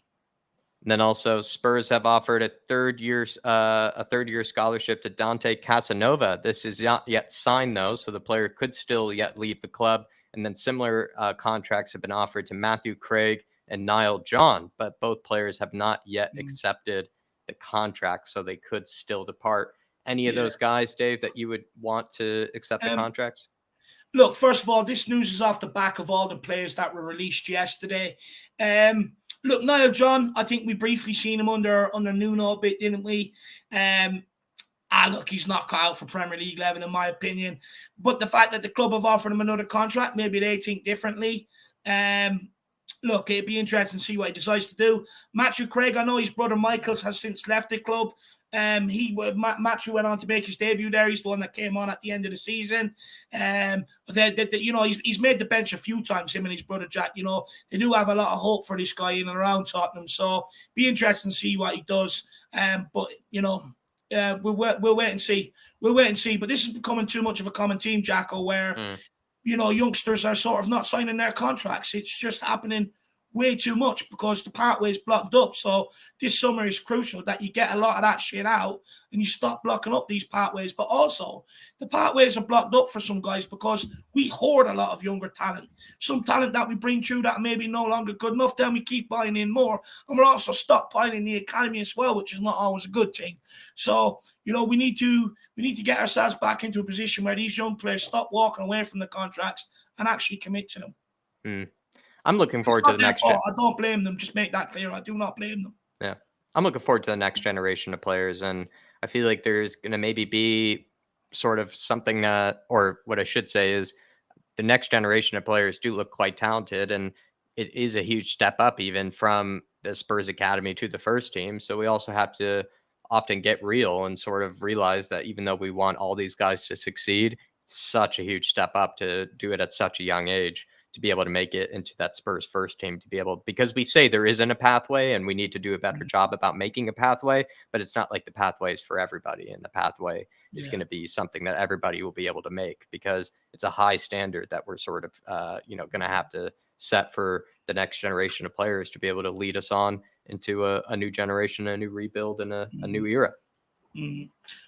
And then also Spurs have offered a third year scholarship to Dante Casanova. This is not yet signed though, so the player could still yet leave the club. And then similar contracts have been offered to Matthew Craig and Niall John, but both players have not yet accepted the contract, so they could still depart. Any of those guys, Dave, that you would want to accept the contracts? Look, first of all, this news is off the back of all the players that were released yesterday. Look, Niall John, I think we briefly seen him under Nuno a bit, didn't we? Look, he's not cut out for Premier League 11, in my opinion. But the fact that the club have offered him another contract, maybe they think differently. Look, it'd be interesting to see what he decides to do. Matthew Craig, I know his brother Michaels has since left the club. Matthew went on to make his debut there. He's the one that came on at the end of the season. He's made the bench a few times, him and his brother Jack. You know, they do have a lot of hope for this guy in and around Tottenham. So be interesting to see what he does. But you know, we'll wait and see. We'll wait and see. But this is becoming too much of a common theme, Jacko, where you know, youngsters are sort of not signing their contracts. It's just happening way too much because the pathway is blocked up. So this summer is crucial that you get a lot of that shit out and you stop blocking up these pathways. But also, the pathways are blocked up for some guys because we hoard a lot of younger talent. Some talent that we bring through that may be no longer good enough, then we keep buying in more. And we're also stockpiling the academy as well, which is not always a good thing. So, you know, we need to get ourselves back into a position where these young players stop walking away from the contracts and actually commit to them. I'm looking forward to the next. I don't blame them. Just make that clear. I do not blame them. Yeah, I'm looking forward to the next generation of players, and I feel like there's going to maybe be sort of something or what I should say is the next generation of players do look quite talented, and it is a huge step up even from the Spurs academy to the first team. So we also have to often get real and sort of realize that even though we want all these guys to succeed, it's such a huge step up to do it at such a young age, to be able to make it into that Spurs first team, to be able, because we say there isn't a pathway and we need to do a better job about making a pathway, but it's not like the pathway is for everybody. And the pathway is going to be something that everybody will be able to make, because it's a high standard that we're sort of, going to have to set for the next generation of players to be able to lead us on into a new generation, a new rebuild, and a new era.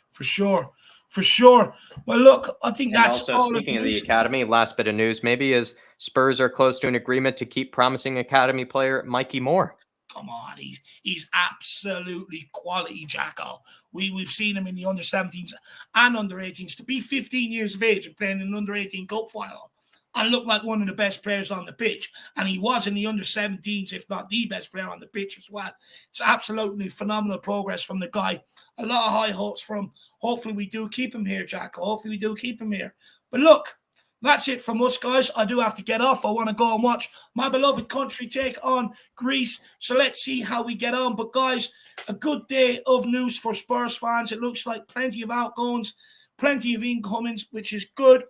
For sure. For sure. Well, look, I think that's also, all. Speaking of the academy, last bit of news maybe is Spurs are close to an agreement to keep promising academy player Mikey Moore. Come on, he's absolutely quality, Jacko. We've seen him in the under-17s and under-18s. To be 15 years of age and playing in an under-18 cup final and look like one of the best players on the pitch. And he was in the under-17s, if not the best player on the pitch as well. It's absolutely phenomenal progress from the guy. A lot of high hopes from. Hopefully we do keep him here, Jacko. Hopefully we do keep him here. But look, that's it from us, guys. I do have to get off. I want to go and watch my beloved country take on Greece. So let's see how we get on. But guys, a good day of news for Spurs fans. It looks like plenty of outgoings, plenty of incomings, which is good.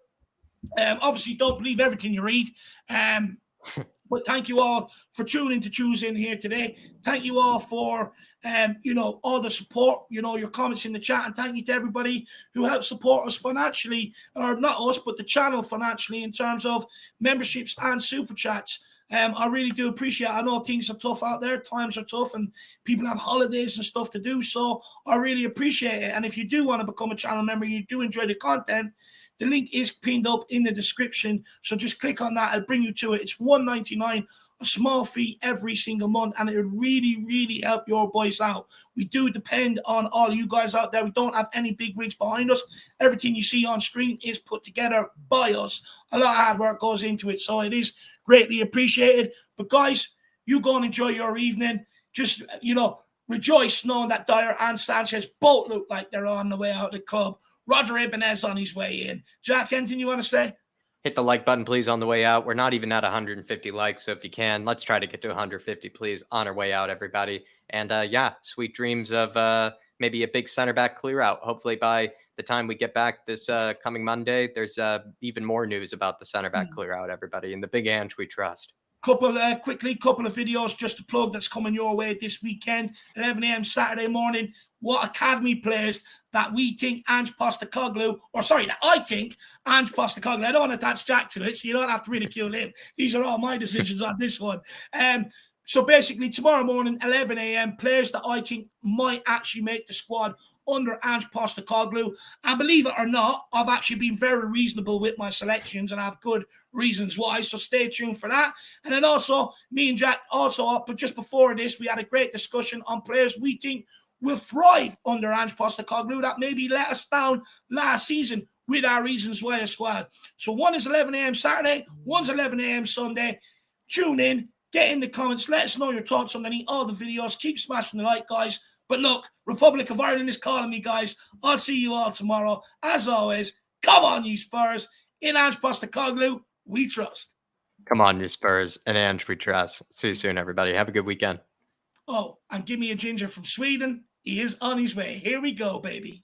Obviously, don't believe everything you read. But thank you all for tuning to Choose In here today. Thank you all for, all the support, your comments in the chat. And thank you to everybody who helped support us financially, or not us, but the channel financially in terms of memberships and super chats. I really do appreciate it. I know things are tough out there. Times are tough and people have holidays and stuff to do. So I really appreciate it. And if you do want to become a channel member, you do enjoy the content, the link is pinned up in the description. So just click on that. It'll bring you to it. It's $1.99, a small fee every single month. And it would really, really help your boys out. We do depend on all you guys out there. We don't have any big wigs behind us. Everything you see on screen is put together by us. A lot of hard work goes into it. So it is greatly appreciated. But guys, you go and enjoy your evening. Just, rejoice knowing that DIER and Sanchez both look like they're on the way out of the club. Roger Ibanez on his way in. Jack, anything you want to say? Hit the like button, please, on the way out. We're not even at 150 likes, so if you can, let's try to get to 150, please, on our way out, everybody. And sweet dreams of maybe a big center back clear out. Hopefully by the time we get back this coming Monday, there's even more news about the center back clear out, everybody, and the big Ange we trust. Couple of videos just to plug that's coming your way this weekend, 11 a.m. Saturday morning. What academy players that we think Ange Postecoglou, that I think Ange Postecoglou, I don't want to attach Jack to it, so you don't have to ridicule him. These are all my decisions on this one. So basically, tomorrow morning, 11 a.m., players that I think might actually make the squad under Ange Postecoglou. And believe it or not, I've actually been very reasonable with my selections and I have good reasons why. So stay tuned for that. And then also, me and Jack also up, but just before this, we had a great discussion on players we think will thrive under Ange Postecoglou that maybe let us down last season with our reasons why as well. So one is 11 a.m. Saturday, one's 11 a.m. Sunday. Tune in, get in the comments, let us know your thoughts on all the videos. Keep smashing the like, guys. But look, Republic of Ireland is calling me, guys. I'll see you all tomorrow. As always, come on, you Spurs. In Ange Postecoglou, we trust. Come on, you Spurs. And Ange, we trust. See you soon, everybody. Have a good weekend. Oh, and give me a ginger from Sweden. He is on his way. Here we go, baby.